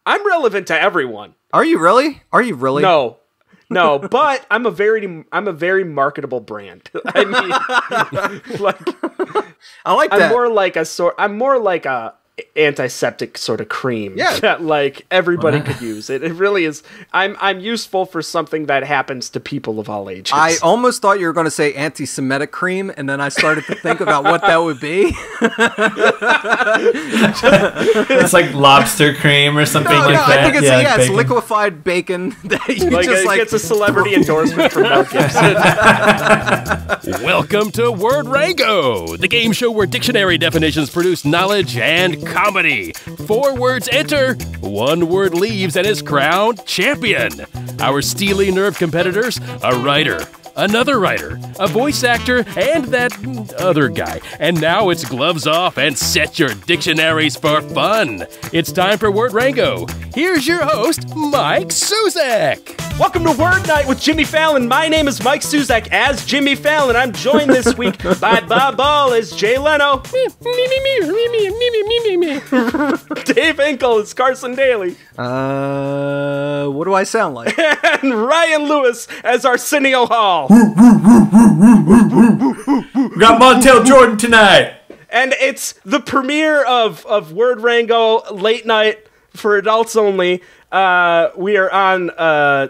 I'm relevant to everyone. Are you really? No, but I'm a very marketable brand. I mean, I like that. I'm more like a antiseptic sort of cream that like everybody could use. It really is. I'm useful for something that happens to people of all ages. I almost thought you were going to say anti-Semitic cream, and then I started to think about what that would be. It's like lobster cream or something like that. I think it's liquefied bacon that you gets a celebrity endorsement from Mel Gibson. Welcome to Word Rango, the game show where dictionary definitions produce knowledge and comedy. 4 words enter, 1 word leaves and is crowned champion. Our steely nerve competitors, a writer, another writer, a voice actor, and that other guy. And now it's gloves off and set your dictionaries for fun. It's time for Word Rango. Here's your host, Mike Suzak. Welcome to Word Night with Jimmy Fallon. My name is Mike Suzak as Jimmy Fallon. I'm joined this week by Bob Ball as Jay Leno. Dave Hinkle as Carson Daly. What do I sound like? And Ryan Lewis as Arsenio Hall. We got Montel Jordan tonight. And it's the premiere of Word Rango late night for adults only. We are on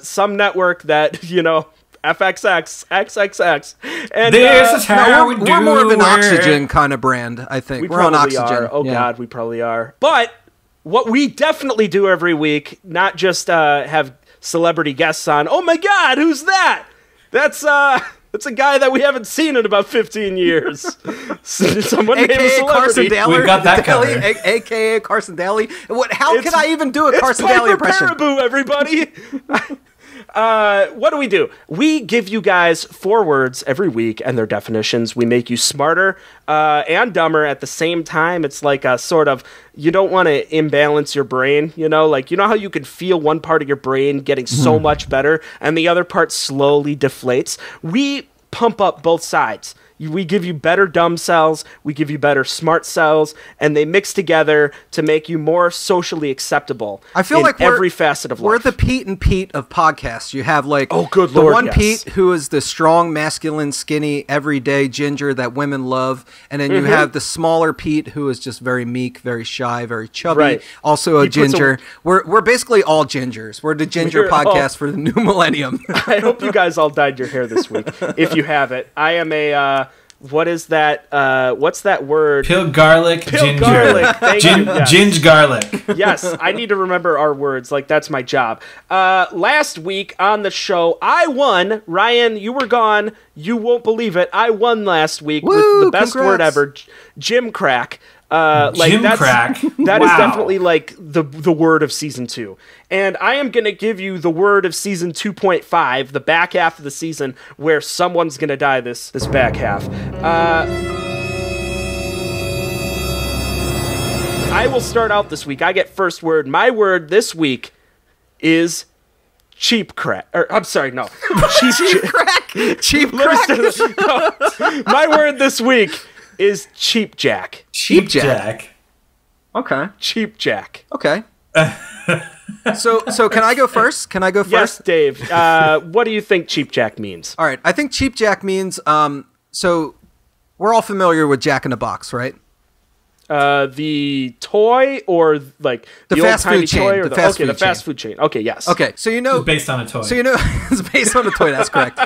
some network that, FXX, XXX. And this is how we do it. We're more of an Oxygen kind of brand, I think. We're on Oxygen. Are. Oh, yeah. God, we probably are. But what we definitely do every week, not just have celebrity guests on. Oh, my God, who's that? That's a guy that we haven't seen in about 15 years. Someone named a celebrity. Carson Daly. We've got that covered. AKA Carson Daly. How can I even do a Carson Daly impression? It's Piper Paraboo, everybody. What do? We give you guys 4 words every week and their definitions. We make you smarter and dumber at the same time. It's like a sort of, you don't want to imbalance your brain, like, how you can feel one part of your brain getting so much better and the other part slowly deflates. We pump up both sides. We give you better dumb cells, we give you better smart cells, and they mix together to make you more socially acceptable. I feel like every facet of life. We're the Pete and Pete of podcasts. You have the Lord, Pete who is the strong, masculine, skinny, everyday ginger that women love, and then you have the smaller Pete who is just very meek, very shy, very chubby, also a ginger. We're basically all gingers. We're the ginger podcast for the new millennium. I hope you guys all dyed your hair this week, if you have it. I am a... what is that? What's that word? Pill garlic, ginger. Garlic. Thank you. Yes. Ginger garlic. Yes, I need to remember our words. Like, that's my job. Last week on the show, I won. Ryan, you were gone. You won't believe it. I won last week with the best word ever, Jim Crack. Jim Crack. That is definitely like the word of season 2. And I am going to give you the word of season 2.5, the back half of the season, where someone's going to die this back half. I will start out this week. I get first word. My word this week is cheap crack. I'm sorry, no. Cheap crack? Cheap crack? No. My word this week is Cheap Jack. Cheap Jack. Okay. Cheap Jack. Okay. So can I go first? Yes, Dave. What do you think Cheap Jack means? All right. I think Cheap Jack means, so we're all familiar with Jack in the Box, right? The toy or like the fast food chain, toy or the fast food chain. Okay, yes. Okay, so it's based on a toy. So it's based on a toy. That's correct.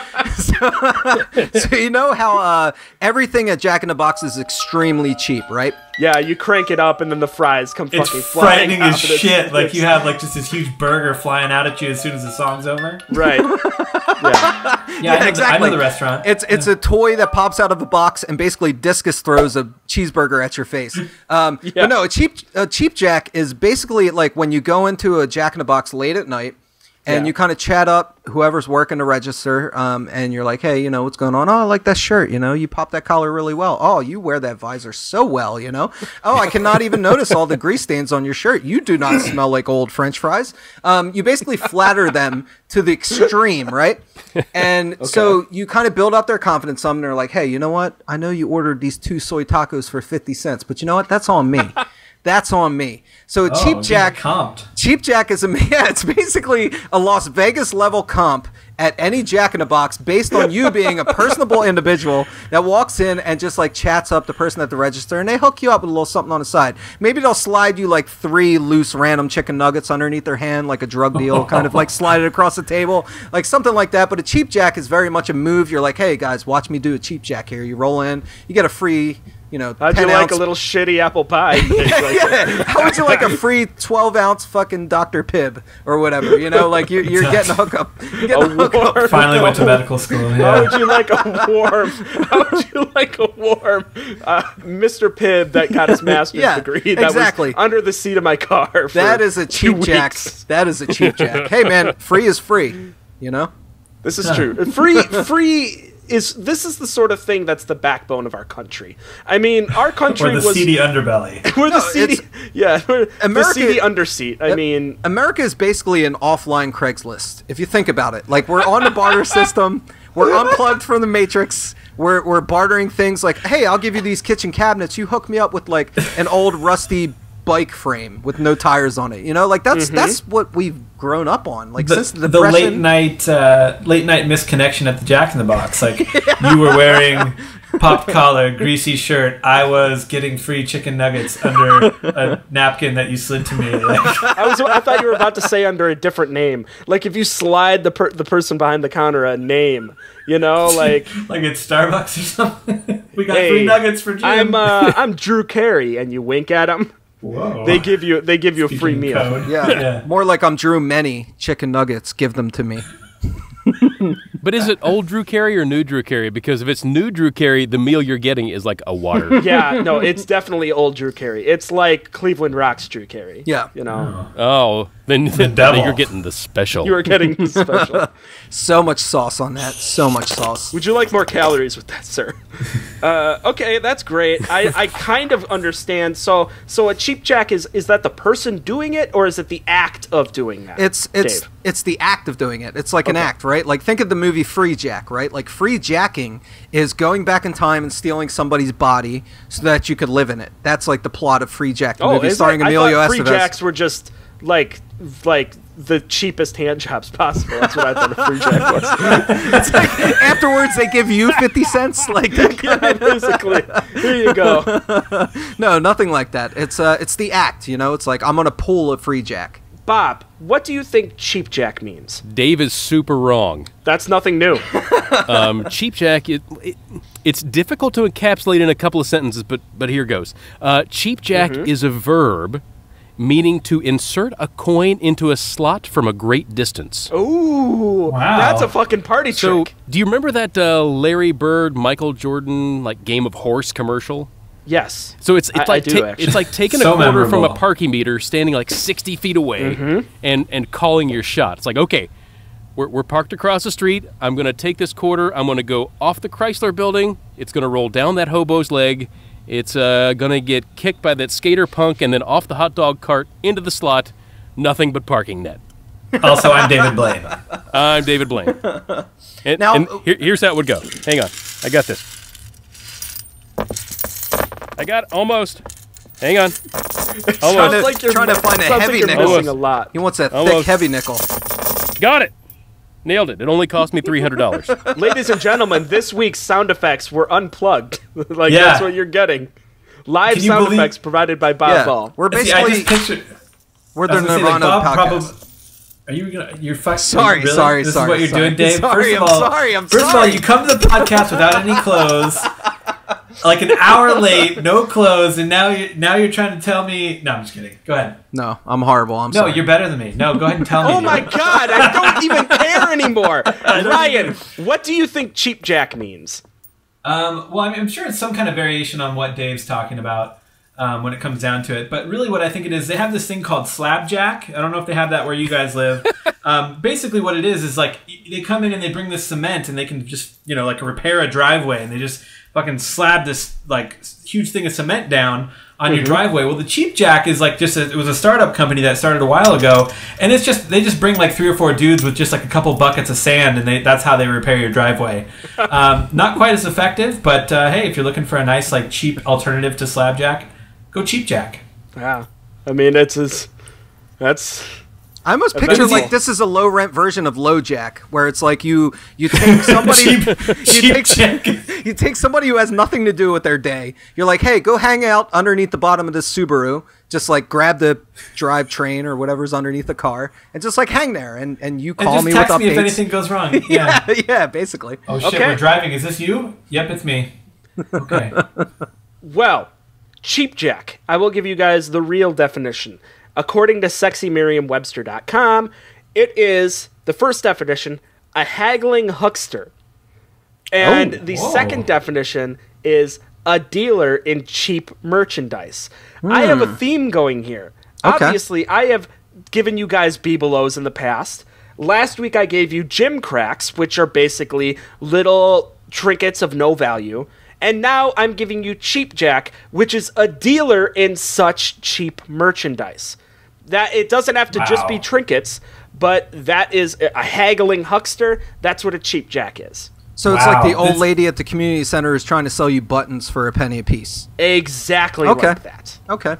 So you know how everything at Jack in the Box is extremely cheap, right? Yeah, you crank it up and then the fries come fucking flying. It's flying frightening as shit. Like you have like just this huge burger flying out at you as soon as the song's over. Right. Yeah, exactly. I know the restaurant. It's a toy that pops out of the box and basically discus throws a cheeseburger at your face. But no, a cheap Jack is basically like when you go into a Jack in the Box late at night and you kind of chat up whoever's working the register, and you're like, hey, what's going on? Oh, I like that shirt, you pop that collar really well. Oh, you wear that visor so well, Oh, I cannot even notice all the grease stains on your shirt. You do not smell like old French fries. You basically flatter them to the extreme, right? And so you kind of build up their confidence some, and they're like, hey, you know what? I know you ordered these 2 soy tacos for 50 cents, but you know what? That's on me. that's on me. So Cheap Jack, Cheap Jack is it's basically a Las Vegas level comp at any Jack in the Box based on you being a personable individual that walks in and just like chats up the person at the register, and they hook you up with a little something on the side. Maybe they'll slide you like 3 loose random chicken nuggets underneath their hand, like a drug deal, kind of like slide it across the table, like something like that. But a Cheap Jack is very much a move. You're like, hey guys, watch me do a Cheap Jack here. You roll in, you get a free, you know, how'd you like a little shitty apple pie? Yeah. How would you like a free 12-ounce fucking Dr. Pibb or whatever? You know, like you're getting a hookup. You're getting a hookup. Finally went to medical school. Yeah. How would you like a warm? How would you like a warm Mr. Pibb that got his master's degree? That was under the seat of my car. That is a Cheap Jack. That is a Cheap Jack. Hey man, free is free. You know. This is true. Free. This is the sort of thing that's the backbone of our country. I mean, our country or the seedy underbelly. We're the seedy, the seedy underseat. I mean, America is basically an offline Craigslist. If you think about it, like we're on the barter system, we're unplugged from the matrix. We're bartering things like, hey, I'll give you these kitchen cabinets. You hook me up with like an old rusty bike frame with no tires on it. You know, like that's what we've grown up on. Like since the late night misconnection at the Jack in the Box. Like you were wearing popped collar, greasy shirt. I was getting free chicken nuggets under a napkin that you slid to me. Like. I thought you were about to say under a different name. Like if you slide the person behind the counter a name, you know, like like it's Starbucks or something. We got free nuggets for Jim. I'm Drew Carey, and you wink at him. Whoa. They give you a free meal. Yeah. More like I'm Drew Many chicken nuggets. Give them to me. But is it old Drew Carey or new Drew Carey? Because if it's new Drew Carey, the meal you're getting is like a water. Yeah, no, it's definitely old Drew Carey. It's like Cleveland Rock's Drew Carey. Yeah. You know. Oh, then you're getting the special. You are getting the special. So much sauce on that. So much sauce. Would you like more calories with that, sir? Okay, that's great. I kind of understand. So a Cheap Jack is that the person doing it, or is it the act of doing that? It's the act of doing it. It's like an act, right? Like think of the movie Free Jack, right? Like free jacking is going back in time and stealing somebody's body so that you could live in it. That's like the plot of Free Jack, the movie starring Emilio Estevez. Free Jacks were just like the cheapest hand jobs possible. That's what I thought a Free Jack was. It's like afterwards they give you 50 cents, like that. Basically. Here you go. No, nothing like that. It's the act, you know. It's like I'm gonna pull a Free Jack. Bob, what do you think Cheap Jack means? Dave is super wrong. That's nothing new. Cheap Jack, it's difficult to encapsulate in a couple of sentences, but here goes. Cheap Jack is a verb meaning to insert a coin into a slot from a great distance. Ooh, wow. That's a fucking party trick. So, do you remember that Larry Bird, Michael Jordan, like Game of Horse commercial? Yes. So it's like taking a quarter from a parking meter, standing like 60 feet away, and calling your shot. It's like, okay, we're parked across the street. I'm going to take this quarter. I'm going to go off the Chrysler building. It's going to roll down that hobo's leg. It's going to get kicked by that skater punk, and then off the hot dog cart into the slot. Nothing but parking net. Also, I'm David Blaine. I'm David Blaine. And here's how it would go. Hang on. I got this. I got it. Almost. Hang on. Almost. Like you're trying to find a heavy nickel. A lot. He wants that thick, heavy nickel. Got it. Nailed it. It only cost me $300. Ladies and gentlemen, this week's sound effects were unplugged. That's what you're getting. Live sound effects provided by Bob Ball. We're basically we're the Nirvana podcast. You're fucking sorry. This is what you're doing, Dave. Sorry, First of all, you come to the podcast without any clothes. Like an hour late, no clothes, and now you're trying to tell me. No, I'm just kidding. Go ahead. No, I'm horrible. I'm sorry. No, you're better than me. No, go ahead and tell me. Oh my God, I don't even care anymore. Ryan, what do you think Cheap Jack means? Well, I'm sure it's some kind of variation on what Dave's talking about when it comes down to it. But really, what I think it is, they have this thing called slab jack. I don't know if they have that where you guys live. Basically, what it is like they come in and they bring this cement, and they can just like repair a driveway, and they just fucking slab this like huge thing of cement down on your driveway. Well, the Cheap Jack is like it was a startup company that started a while ago, and they just bring like 3 or 4 dudes with just like a couple buckets of sand, and that's how they repair your driveway. Not quite as effective, but hey, if you're looking for a nice like cheap alternative to slab jack, go Cheap Jack. Yeah. I mean, that's... I almost picture like this is a low rent version of LoJack, where it's like you take somebody you take somebody who has nothing to do with their day. You're like, hey, go hang out underneath the bottom of this Subaru. Just like grab the drivetrain or whatever's underneath the car, and just like hang there, and you call me with updates. Text me if anything goes wrong. Yeah, yeah, basically. Oh shit, we're driving. Is this you? Yep, it's me. Okay. Well, Cheap Jack. I will give you guys the real definition. According to sexymerriam-webster.com, it is, the first definition, a haggling huckster. And the second definition is a dealer in cheap merchandise. I have a theme going here. Okay. Obviously, I have given you guys bibelots in the past. Last week I gave you gym cracks, which are basically little trinkets of no value. And now I'm giving you Cheap Jack, which is a dealer in such cheap merchandise. That it doesn't have to just be trinkets, but that is a haggling huckster. That's what a Cheap Jack is. So it's like the old lady at the community center is trying to sell you buttons for a penny a piece. Exactly like that. Okay.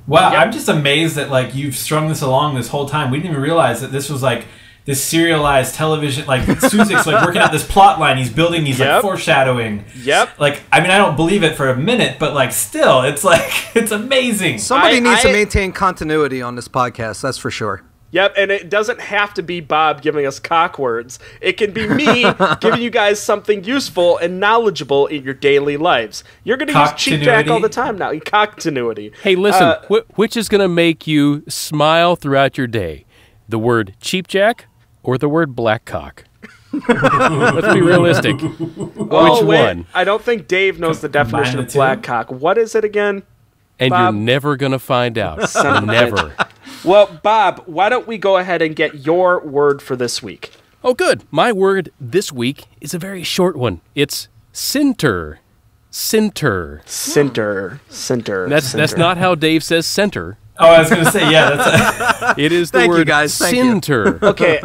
Wow, I'm just amazed that like you've strung this along this whole time. We didn't even realize that this was like this serialized television, like Suzik's like working out this plot line. He's building these like foreshadowing. Yep. Like, I mean, I don't believe it for a minute, but like still, it's like, it's amazing. Somebody needs to maintain continuity on this podcast, that's for sure. Yep, and it doesn't have to be Bob giving us cock words. It can be me giving you guys something useful and knowledgeable in your daily lives. You're going to use Cheap Jack all the time now. Continuity. Hey, listen, which is going to make you smile throughout your day? The word Cheap Jack or the word black cock? Let's be realistic. Which one? I don't think Dave knows the definition of black cock. What is it again, And Bob? you're never going to find out. Never. Well, Bob, why don't we go ahead and get your word for this week? Oh, good. My word this week is a very short one. It's center. Center. Center. That's not how Dave says center. Oh, I was going to say, yeah. That's it is the word center. Okay,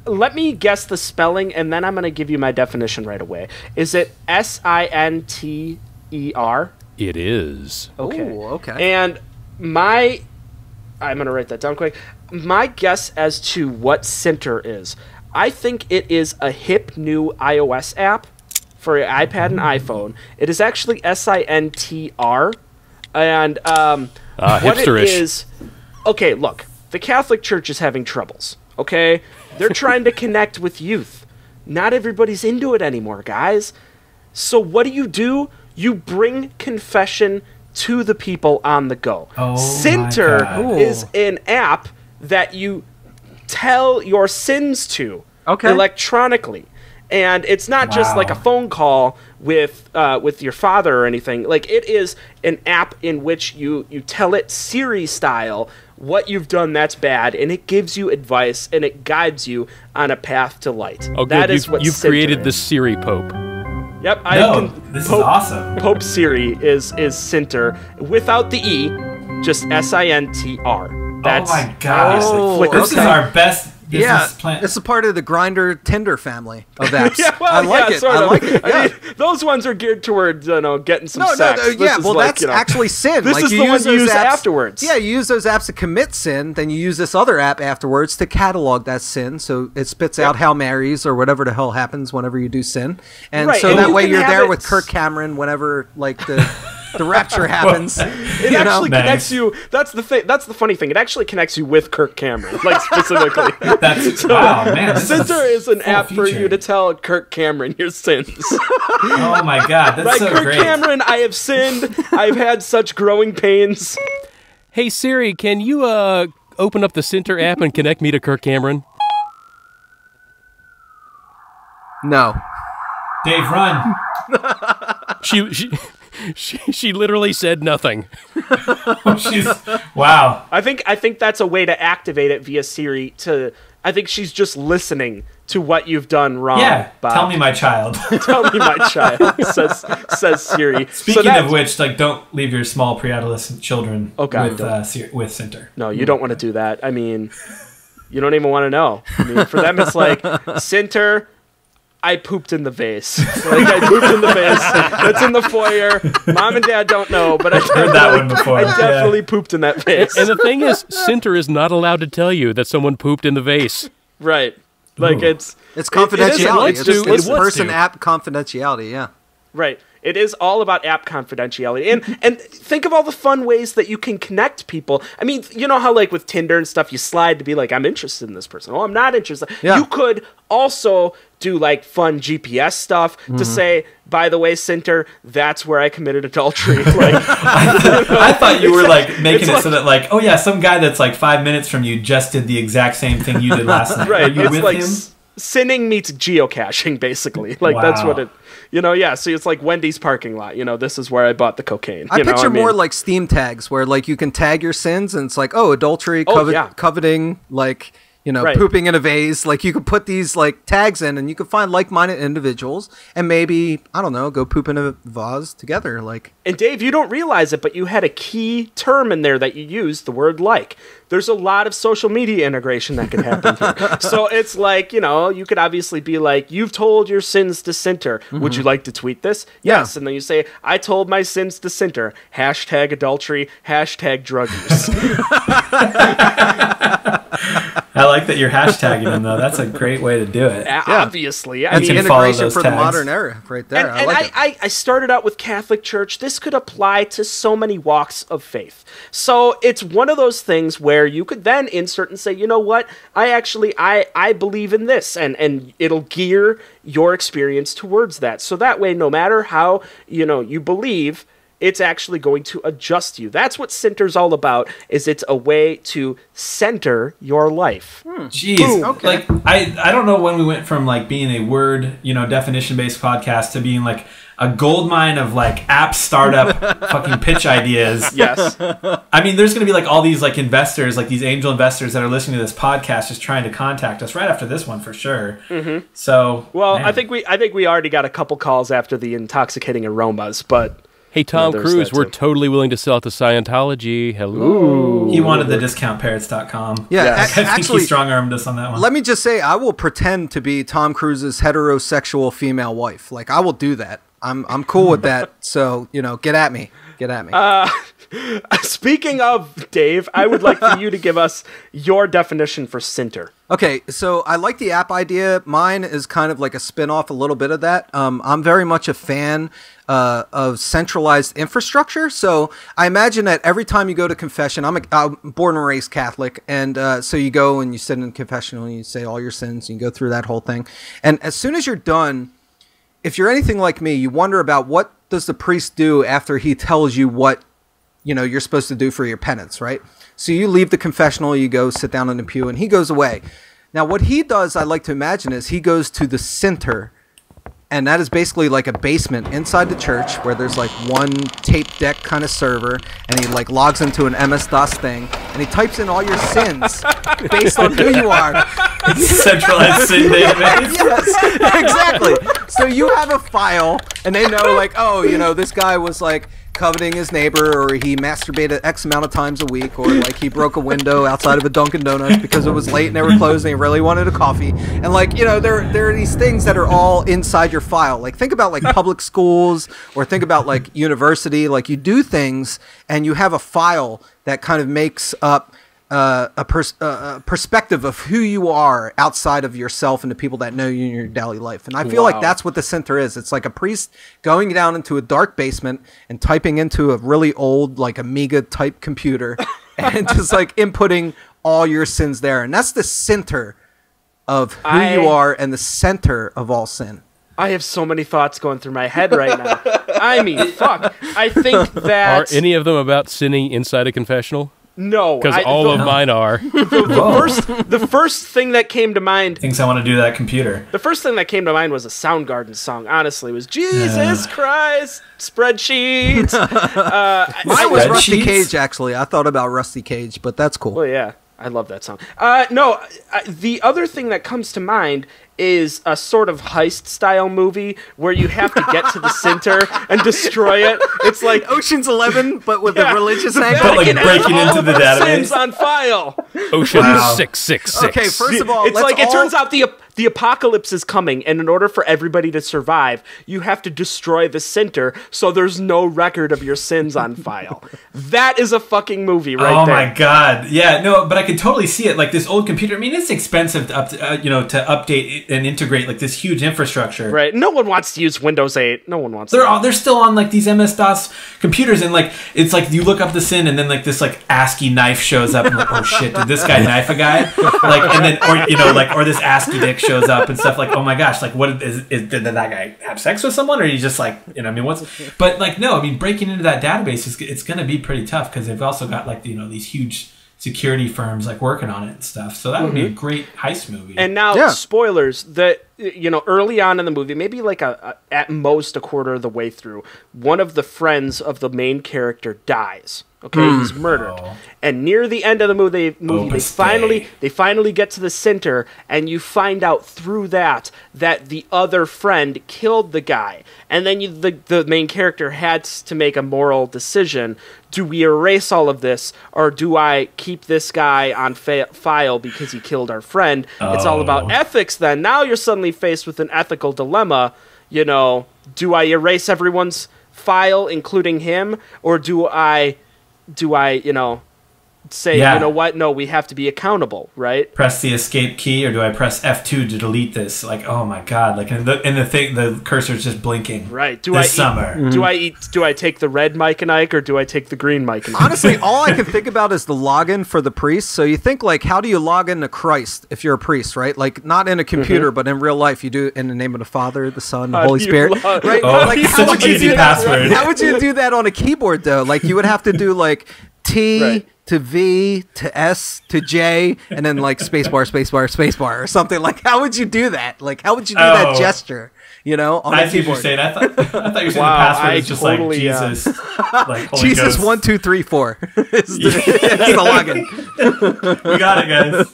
let me guess the spelling, and then I'm going to give you my definition right away. Is it Sinter? It is. Okay. Ooh, okay. And I'm going to write that down quick. My guess as to what Center is, I think it is a hip new iOS app for your iPad and iPhone. It is actually Sintr. And what hipsterish. it is... Okay, look. The Catholic Church is having troubles, okay? They're trying to connect with youth. Not everybody's into it anymore, guys. So what do? You bring confession to the people on the go. Center is an app that you tell your sins to electronically. And it's not just like a phone call with your father or anything. Like, it is an app in which you tell it Siri style what you've done that's bad, and it gives you advice and it guides you on a path to light. Oh, that good. is what you've Center created is. the Siri Pope. Yep, this is awesome. Pope Siri is Center without the E, just Sintr. That's oh my god! This is our best business plan. This is part of the Grindr Tinder family of apps. I like it. I like it. Yeah. I mean, those ones are geared towards getting some sex. That's actually sin. This is the one you use afterwards. Yeah, you use those apps to commit sin, then you use this other app afterwards to catalog that sin, so it spits out Hail Marys or whatever the hell happens whenever you do sin, and so that way you're there with Kirk Cameron whenever the rapture happens. It actually connects you. That's the thing. That's the funny thing. It actually connects you with Kirk Cameron, like specifically. Wow, man! Center is an app for you to tell Kirk Cameron your sins. Oh my god, that's so Kirk great. Cameron, I have sinned. I've had such growing pains. Hey Siri, can you open up the Center app and connect me to Kirk Cameron? No. Dave, run. She literally said nothing. Wow. I think that's a way to activate it via Siri. I think she's just listening to what you've done wrong. Yeah. Bob. Tell me, my child. Tell me, my child. says Siri. Speaking of which, don't leave your small pre-adolescent children with Center. No, you don't want to do that. I mean, you don't even want to know. I mean, for them, it's like Center. I pooped in the vase. Like, I pooped in the vase. That's in the foyer. Mom and Dad don't know, but I heard that one before. I definitely pooped in that vase. And the thing is, Cinter is not allowed to tell you that someone pooped in the vase. Right. Like, it's confidentiality. It's wants person to. app confidentiality, yeah. Right. It is all about app confidentiality. And think of all the fun ways that you can connect people. I mean, you know how, like, with Tinder and stuff, you slide to be like, I'm interested in this person. Oh, I'm not interested. Yeah. You could also do, like, fun GPS stuff to say, by the way, Cinter, that's where I committed adultery. Like, I thought you were like making it so that, like, oh yeah, some guy that's like 5 minutes from you just did the exact same thing you did last night. right. Are you It's with like him? sinning meets geocaching, basically. Like, that's what it... You know, yeah, so it's like Wendy's parking lot. You know, this is where I bought the cocaine. I picture more like Steam tags where, like, you can tag your sins and it's like, oh, adultery, coveting, like, you know, pooping in a vase. Like, you could put these, like, tags in and you could find like-minded individuals and maybe, I don't know, go poop in a vase together. Like, and Dave, you don't realize it, but you had a key term in there that you used, the word like. There's a lot of social media integration that can happen here. So it's like, you know, you could obviously be like, you've told your sins to Cinter. Would you like to tweet this? Yes. And then you say, I told my sins to Cinter. Hashtag adultery, hashtag drug use. I like that you're hashtagging them, though. That's a great way to do it. Obviously. That's an integration for the modern era right there. And I started out with Catholic Church. This could apply to so many walks of faith. So it's one of those things where you could then insert and say, you know what, I believe in this, and it'll gear your experience towards that. So that way, no matter how, you know, you believe, it's actually going to adjust you. That's what Cinter's all about, is it's a way to center your life. Jeez. Okay. Like, I don't know when we went from, like, being a word, you know, definition-based podcast to being, like, a goldmine of, like, app startup fucking pitch ideas. Yes. I mean, there's going to be, like, all these, like, investors, like, these angel investors that are listening to this podcast just trying to contact us right after this one for sure. So, well, man. I think we already got a couple calls after the intoxicating aromas, but... Hey, Tom Cruise, we're totally willing to sell it to Scientology. Hello. He wanted the discountparrots.com. Yeah, I think actually, he strong-armed us on that one. Let me just say, I will pretend to be Tom Cruise's heterosexual female wife. Like, I will do that. I'm cool with that. So, you know, get at me. Get at me. Speaking of, Dave, I would like for you to give us your definition for Cinter. Okay, so I like the app idea. Mine is kind of like a spin-off a little bit of that. I'm very much a fan of centralized infrastructure. So I imagine that every time you go to confession, I'm born and raised Catholic, and so you go and you sit in confessional and you say all your sins, and you go through that whole thing. And as soon as you're done, if you're anything like me, you wonder about what does the priest do after he tells you what, you know, you're supposed to do for your penance, right? So you leave the confessional, you go sit down in the pew, and he goes away. Now, what he does, I like to imagine, is he goes to the Cinter, and that is basically like a basement inside the church where there's like one tape deck kind of server, and he like logs into an MS-DOS thing, and he types in all your sins based on who you are. Centralized sin database. Yes, exactly. So you have a file, and they know, like, oh, you know, this guy was like coveting his neighbor, or he masturbated X amount of times a week, or like he broke a window outside of a Dunkin' Donuts because it was late and they were closed and he really wanted a coffee. And, like, you know, there are these things that are all inside your file. Like, think about like public schools, or think about like university. Like, you do things and you have a file that kind of makes up a perspective of who you are outside of yourself and the people that know you in your daily life. And I feel like that's what the Cinter is. It's like a priest going down into a dark basement and typing into a really old, like, Amiga type computer and just like inputting all your sins there. And that's the Cinter of who you are and the center of all sin. I have so many thoughts going through my head right now. I mean, fuck. I think that... Are any of them about sinning inside a confessional? No, because all of mine are. The first thing that came to mind. Things I want to do to that computer. The first thing that came to mind was a Soundgarden song. Honestly, it was Jesus Christ spreadsheets. Mine was Rusty Cage. Actually, I thought about Rusty Cage, but that's cool. Well, yeah, I love that song. The other thing that comes to mind is a sort of heist-style movie where you have to get to the Cinter and destroy it. It's like Ocean's 11, but with a religious angle. But like breaking into the database. Sins on file. Ocean 666. Okay, first of all, it's like it turns out the the apocalypse is coming, and in order for everybody to survive, you have to destroy the center so there's no record of your sins on file. That is a fucking movie right there. Oh my god. Yeah, no, but I could totally see it. Like this old computer, I mean, it's expensive to to update and integrate like this huge infrastructure. Right. No one wants to use Windows 8. No one wants They're still on like these MS-DOS computers, and like it's like you look up the sin and then like this like ASCII knife shows up and like, oh shit, did this guy knife a guy? Like, and then or this ASCII dick shows up and stuff like, oh my gosh, like what did that guy have sex with someone, or you just like, I mean, but like no, I mean, breaking into that database it's going to be pretty tough because they've also got like these huge security firms like working on it and stuff. So that would be a great heist movie. And now, spoilers, that early on in the movie, maybe like at most a quarter of the way through, one of the friends of the main character dies. Okay, he's murdered. Oh. And near the end of the movie, they finally get to the center, and you find out through that the other friend killed the guy. And then the main character had to make a moral decision. Do we erase all of this, or do I keep this guy on file because he killed our friend? Oh. It's all about ethics then. Now you're suddenly faced with an ethical dilemma. Do I erase everyone's file, including him, or do I say, you know what? No, we have to be accountable, right? Press the escape key, or do I press F2 to delete this? Like, oh my god! Like, the cursor's just blinking. Right? Do I take the red Mike and Ike, or do I take the green Mike and Ike? Honestly, all I can think about is the login for the priest. So you think like, how do you log into Christ if you're a priest, right? Like, not in a computer, but in real life, you do it in the name of the Father, the Son, the Holy Spirit, right? Oh, like, such an easy password. How would you do that on a keyboard though? Like, you would have to do like T. Right. To V, to S, to J, and then like spacebar, spacebar, spacebar, or something. Like, how would you do that? Like, how would you do that gesture? On I see what you're saying. I thought you were saying the password is just totally, like Jesus, like Holy Jesus Ghost. 1 2 3 4. It's the login. We got it, guys.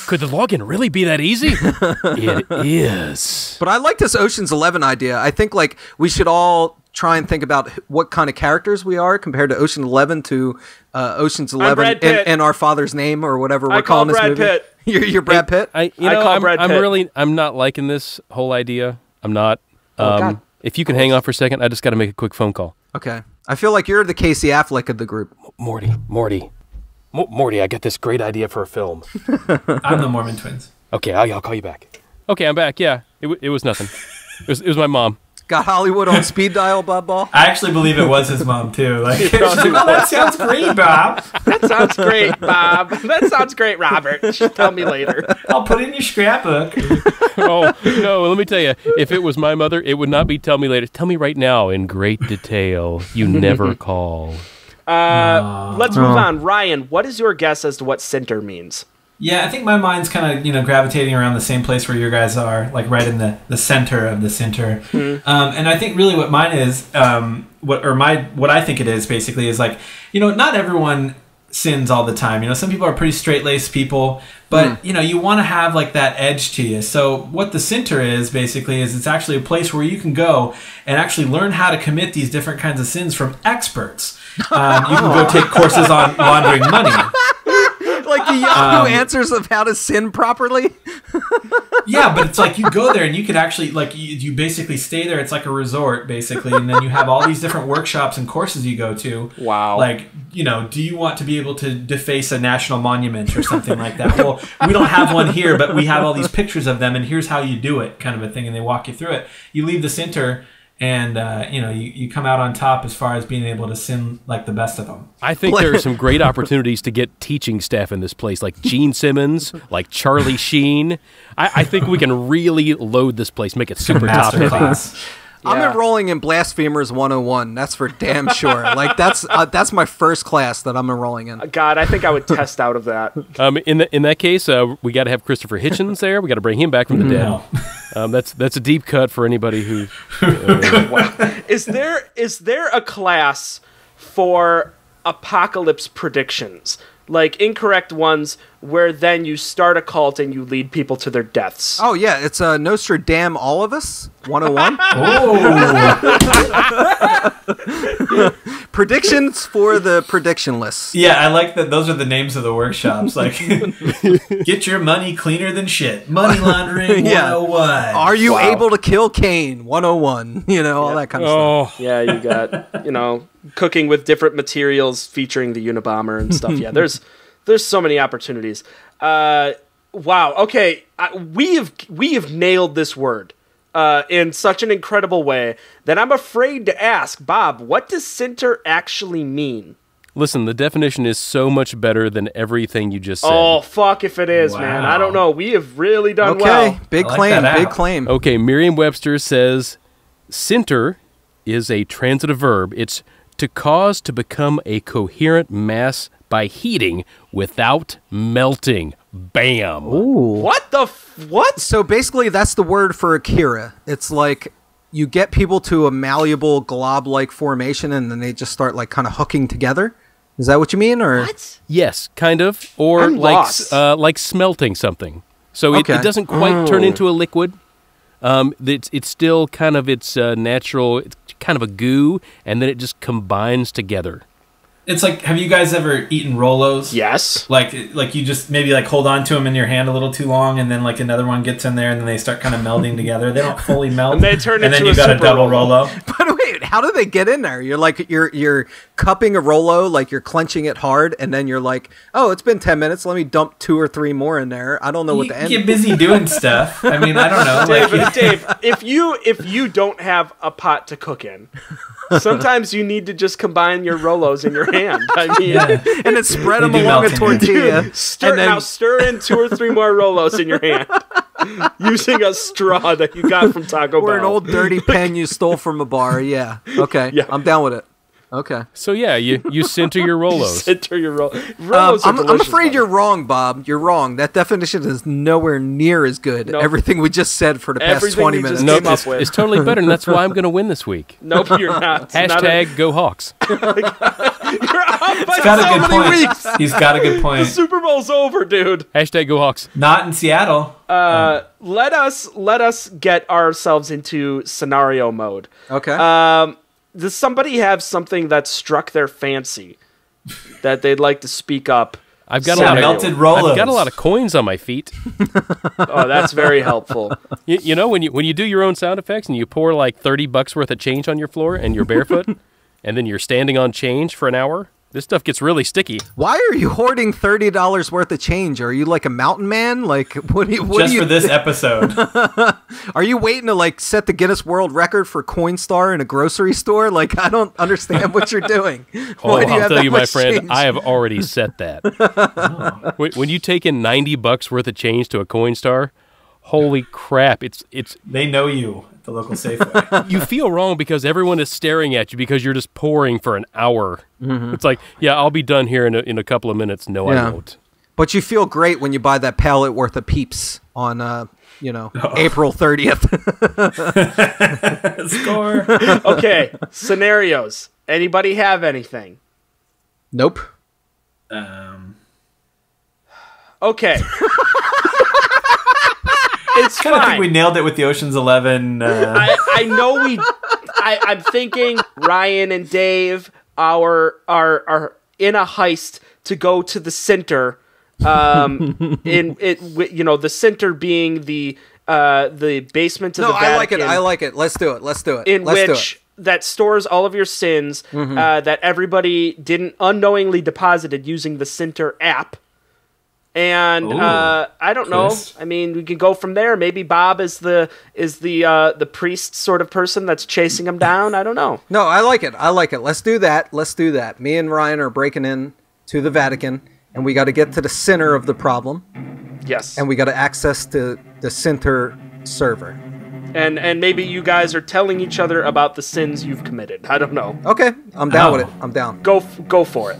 Could the login really be that easy? It is. But I like this Ocean's 11 idea. I think like we should all try and think about what kind of characters we are compared to Ocean 11 to Ocean's 11 and Our Father's Name, or whatever we're calling this movie. Pitt. You're Brad Pitt? I'm not liking this whole idea. I'm not. If you can hang on for a second, I just got to make a quick phone call. Okay. I feel like you're the Casey Affleck of the group. Morty, I got this great idea for a film. I'm the Mormon Twins. Okay, I'll call you back. Okay, I'm back. Yeah, it was nothing. It was my mom. Got Hollywood on speed dial, Bob Ball? I actually believe it was his mom, too. Like, she's like, oh, that sounds great, Bob. That sounds great, Bob. That sounds great, Robert. Just tell me later. I'll put it in your scrapbook. Oh, no, let me tell you. If it was my mother, it would not be tell me later. Tell me right now in great detail. You never call. Let's move on. Ryan, what is your guess as to what center means? Yeah, I think my mind's kind of gravitating around the same place where your guys are, like right in the center of the center. Mm-hmm. And I think really what mine is, what I think it is basically is like, not everyone sins all the time. Some people are pretty straight-laced people, but you want to have like that edge to you. So what the center is basically is it's actually a place where you can go and actually learn how to commit these different kinds of sins from experts. You can go take courses on laundering money. Like the Yahoo answers of how to sin properly. Yeah, but it's like you go there and you could actually like you basically stay there. It's like a resort basically, and then you have all these different workshops and courses you go to. Wow. Like do you want to be able to deface a national monument or something like that? Well, we don't have one here, but we have all these pictures of them, and here's how you do it, kind of a thing. And they walk you through it. You leave the center. And, you come out on top as far as being able to sin like the best of them. I think there are some great opportunities to get teaching staff in this place, like Gene Simmons, like Charlie Sheen. I think we can really load this place, make it super top class. Yeah. I'm enrolling in Blasphemers 101. That's for damn sure. Like that's my first class that I'm enrolling in. God, I think I would test out of that. In that case, we got to have Christopher Hitchens there. We got to bring him back from the dead. That's a deep cut for anybody who. Is there a class for apocalypse predictions? like incorrect ones where then you start a cult and you lead people to their deaths. Oh yeah, it's Nostradam all of us 101. Oh. Predictions for the predictionless. Yeah, I like that. Those are the names of the workshops. Like, get your money cleaner than shit. Money laundering 101. Are you able to kill Kane 101? You know, all that kind of stuff. Yeah, you got, you know, cooking with different materials featuring the Unabomber and stuff. Yeah, there's so many opportunities. Wow. Okay, we have nailed this word in such an incredible way that I'm afraid to ask, Bob, what does center actually mean? Listen, the definition is so much better than everything you just said. Oh, fuck if it is, man. I don't know. We have really done well. Big claim, big claim. Okay, Merriam-Webster says, center is a transitive verb. It's to cause to become a coherent mass by heating without melting. Bam. Ooh. What the what? So basically that's the word for Akira. It's like you get people to a malleable glob-like formation and then they just start like kind of hooking together. Is that what you mean? Or what? Yes, kind of. Or I'm like smelting something. So it doesn't quite turn into a liquid. It's still kind of its natural, it's kind of a goo, and then it just combines together. It's like, have you guys ever eaten Rolos? Yes. Like you just maybe like hold on to them in your hand a little too long, and then like another one gets in there, and then they start kind of melding together. They don't fully melt, and they turn and into then you a got a super double Rolo. Rolo. But wait, how do they get in there? You're like you're cupping a Rolo, like you're clenching it hard, and then you're like, oh, it's been 10 minutes. Let me dump 2 or 3 more in there. I don't know what the end. Get busy doing stuff. I mean, I don't know. Dave, if you don't have a pot to cook in, sometimes you need to just combine your Rolos in your hand. I mean, and then spread them along a tortilla. Stir in 2 or 3 more Rolos in your hand using a straw that you got from Taco Bell. Or an old dirty pen you stole from a bar. Yeah. Okay. Yeah. I'm down with it. Okay. So yeah, you center your Rolos. Center your Rolos. I'm afraid you're wrong, Bob. You're wrong. That definition is nowhere near as good. Nope. Everything we just said for the past 20 minutes. Nope, it's totally better, and that's why I'm going to win this week. Nope, you're not. Hashtag Go Hawks. You're out by He's got so a good many point. weeks. He's got a good point. The Super Bowl's over, dude. Hashtag Go Hawks. Not in Seattle. Let us get ourselves into scenario mode. Okay. Does somebody have something that struck their fancy that they'd like to speak up? I've got melted Rolos. I've got a lot of coins on my feet. Oh, that's very helpful. You know, when you do your own sound effects and you pour like $30 worth of change on your floor and you're barefoot, and then you're standing on change for an hour, this stuff gets really sticky. Why are you hoarding $30 worth of change? Are you like a mountain man? Like what do you just for this episode? Are you waiting to like set the Guinness World Record for Coinstar in a grocery store? Like I don't understand what you're doing. Oh, I'll tell you, my friend, change? I have already set that. When you take in $90 worth of change to a Coinstar, holy crap! It's they know you. The local Safeway. You feel wrong because everyone is staring at you because you're just pouring for an hour. Mm-hmm. It's like, yeah, I'll be done here in a couple of minutes. No, I won't. But you feel great when you buy that pallet worth of Peeps on, April 30th. Score. Okay, scenarios. Anybody have anything? Nope. Okay. It's fine. I think we nailed it with the Ocean's 11. I know we. I'm thinking Ryan and Dave are in a heist to go to the center. The center being the basement of the Vatican. I like it. Let's do it. That stores all of your sins that everybody didn't unknowingly deposited using the Center app. And I don't know. I mean, we could go from there. Maybe Bob is the priest sort of person that's chasing him down. I don't know. No, I like it. Let's do that. Me and Ryan are breaking in to the Vatican, and we got to get to the center of the problem. Yes. And we got to access the Center server. And maybe you guys are telling each other about the sins you've committed. I don't know. Okay, I'm down with it. I'm down. Go for it.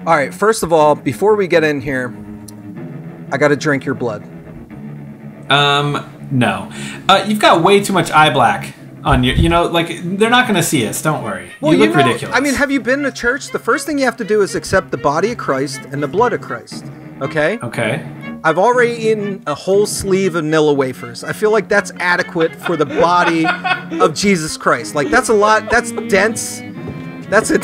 All right, first of all, before we get in here, I got to drink your blood. No. You've got way too much eye black. on your, like they're not going to see us. Don't worry. Well, you look ridiculous. I mean, have you been to church? The first thing you have to do is accept the body of Christ and the blood of Christ. Okay? Okay. I've already eaten a whole sleeve of Nilla wafers. I feel like that's adequate for the body of Jesus Christ. Like, that's a lot. That's dense. That's it.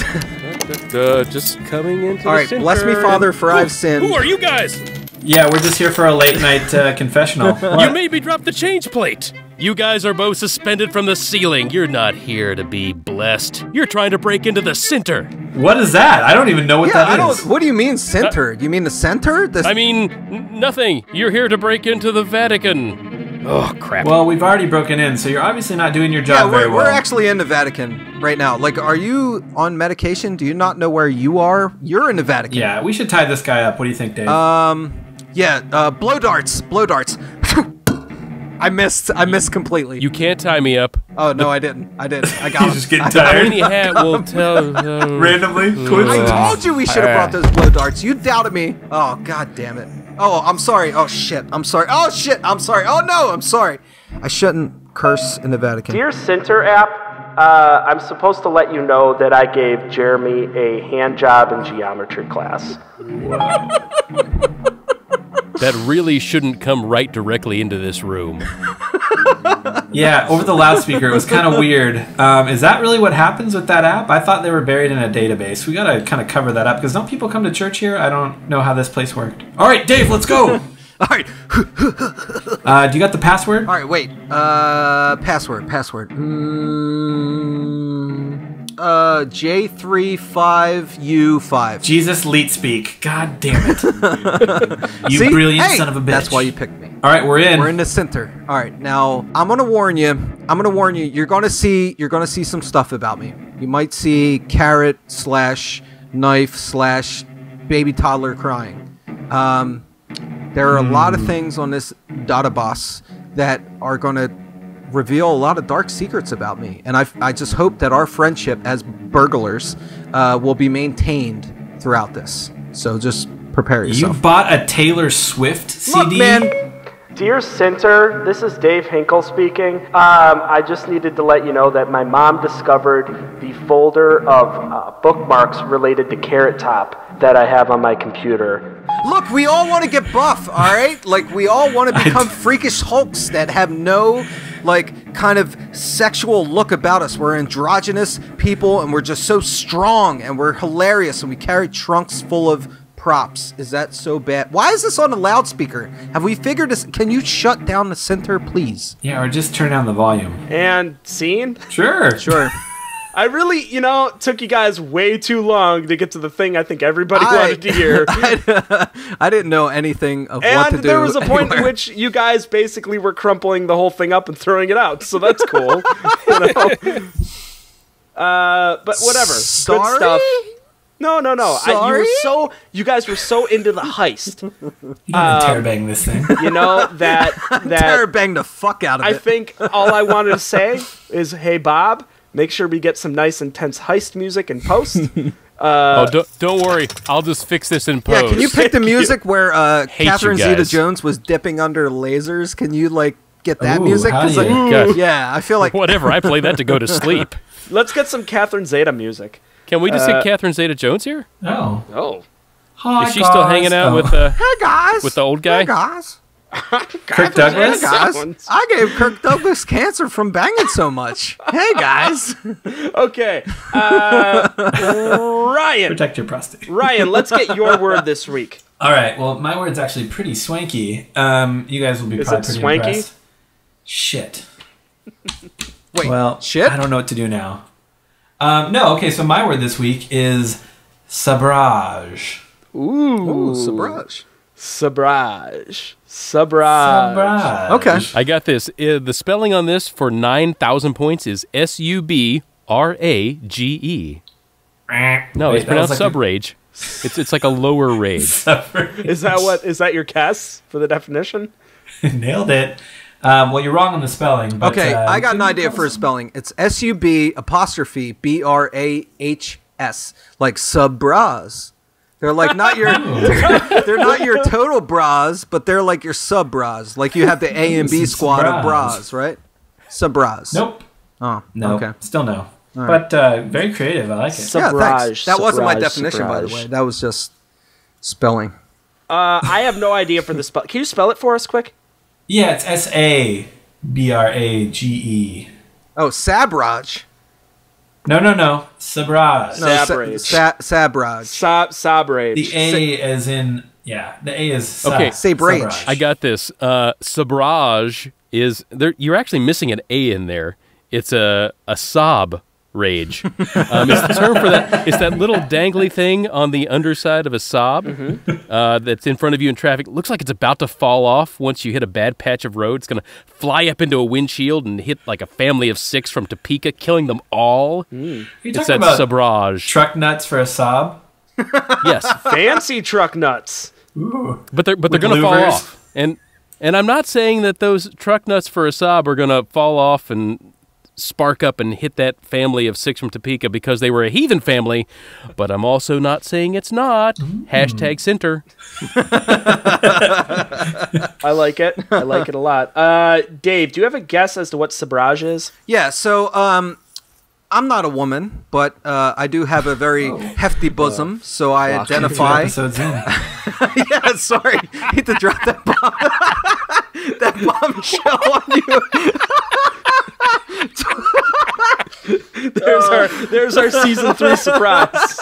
Just coming into All right, the center. bless me, Father, for I've sinned. Who are you guys? Yeah, we're just here for a late night confessional. You made me drop the change plate. You guys are both suspended from the ceiling. You're not here to be blessed. You're trying to break into the center. What is that? I don't even know what that is. What do you mean center? You mean the center? I mean, nothing. You're here to break into the Vatican. Oh, crap. Well, we've already broken in, so you're obviously not doing your job very well. We're actually in the Vatican right now. Like, are you on medication? Do you not know where you are? You're in the Vatican. Yeah, we should tie this guy up. What do you think, Dave? Blow darts. I missed completely. You can't tie me up. Oh, no, I didn't. I got him. He's just getting tired. Tiny hat will tell... Randomly? I told you we should have brought those blow darts. You doubted me. Oh, god damn it. Oh, I'm sorry. Oh, shit. I'm sorry. Oh, shit. I'm sorry. Oh, no, I'm sorry. I shouldn't curse in the Vatican. Dear Center app, I'm supposed to let you know that I gave Jeremy a hand job in geometry class. That really shouldn't come right directly into this room. Yeah, over the loudspeaker, it was kind of weird. Is that really what happens with that app? I thought they were buried in a database. We gotta kind of cover that up, because don't people come to church here? I don't know how this place worked. All right, Dave, let's go! All right. Do you got the password? All right, wait. Password. J35U5. Jesus Leet Speak. God damn it. You See? brilliant son of a bitch. That's why you picked me. All right, we're in. We're in the center. All right, now I'm gonna warn you. You're gonna see some stuff about me. You might see carrot / knife / baby toddler crying. There are a lot of things on this database that are gonna reveal a lot of dark secrets about me, and I just hope that our friendship as burglars will be maintained throughout this. So just prepare yourself. You bought a Taylor Swift CD? Look, man. Dear Center, this is Dave Hinkle speaking. I just needed to let you know that my mom discovered the folder of bookmarks related to Carrot Top that I have on my computer. Look, we all want to get buff, all right? Like, we all want to become freakish hulks that have no, like, kind of sexual look about us. We're androgynous people, and we're just so strong, and we're hilarious, and we carry trunks full of props. Is that so bad? Why is this on a loudspeaker? Have we figured this? Can you shut down the center, please? Yeah, or just turn down the volume. And scene? Sure. I really, took you guys way too long to get to the thing I think everybody wanted to hear. I didn't know anything of what to do. And there was a point in which you guys basically were crumpling the whole thing up and throwing it out, so that's cool. But whatever. Sorry? Good stuff. No. Sorry? You guys were so into the heist. You gotta tear-bang this thing. That tear-bang the fuck out of it. I think all I wanted to say is, hey, Bob, make sure we get some nice, intense heist music in post. Don't worry. I'll just fix this in post. Yeah, can you pick the music where Catherine you guys. Zeta-Jones was dipping under lasers? Can you, get that Ooh, music? hell 'Cause, yeah. yeah, I feel like... Whatever. I play that to go to sleep. Let's get some Catherine Zeta music. Can we just get Catherine Zeta-Jones here? Oh. Oh. Hi, Is she still hanging out with Hey, guys! with the old guy? Hey, guys! Kirk Douglas? Hey, guys! I gave Kirk Douglas cancer from banging so much. Hey, guys! Okay. Ryan. Protect your prostate. Ryan, let's get your word this week. All right. Well, my word's actually pretty swanky. You guys will be probably pretty swanky? impressed. Shit. Wait, Well, shit? I don't know what to do now. No, okay, so my word this week is sabrage. Ooh. Sabrage. Sabrage. Sabrage. Okay. I got this. The spelling on this for 9,000 points is S-U-B-R-A-G-E. No, it's pronounced subrage. It's like a lower rage. Is that your guess for the definition? Nailed it. Well, you're wrong on the spelling. But, Okay, I got an idea for a spelling. It's S-U-B''B-R-A-H-S, like sub-bras. They're like not your, they're not your total bras, but they're like your sub-bras. Like you have the A and B squad of bras, right? Sub-bras. Nope. Oh, No, okay. still no. right. But very creative. I like it. Yeah, Sabrage. thanks. That wasn't my Sabrage, definition, by the sabrage. way. That was just spelling. I have no idea for the spell. Can you spell it for us, quick? Yeah, it's Sabrage. Oh, Sabrage. No. Sabrage. No, Sabrage. Sabrage. Sabrage. The A as in, the A is Okay. Sabrage. I got this. Sabrage is there. You're actually missing an A in there. It's a sob rage. It's the term for that. It's that little dangly thing on the underside of a sob that's in front of you in traffic. Looks like it's about to fall off once you hit a bad patch of road. It's going to fly up into a windshield and hit like a family of 6 from Topeka, killing them all. Are you It's talking that about sabrage. truck nuts for a sob? Yes, Fancy truck nuts. Ooh. but they're going to fall off. And I'm not saying that those truck nuts for a sob are going to fall off and spark up and hit that family of 6 from Topeka because they were a heathen family, but I'm also not saying it's not. Hashtag center. I like it. I like it a lot. Dave, do you have a guess as to what sabrage is? Yeah, so I'm not a woman, but I do have a very hefty bosom, so I identify. Episodes in. Yeah, sorry. Hate to drop that bomb. That bombshell on you. There's our season 3 surprise.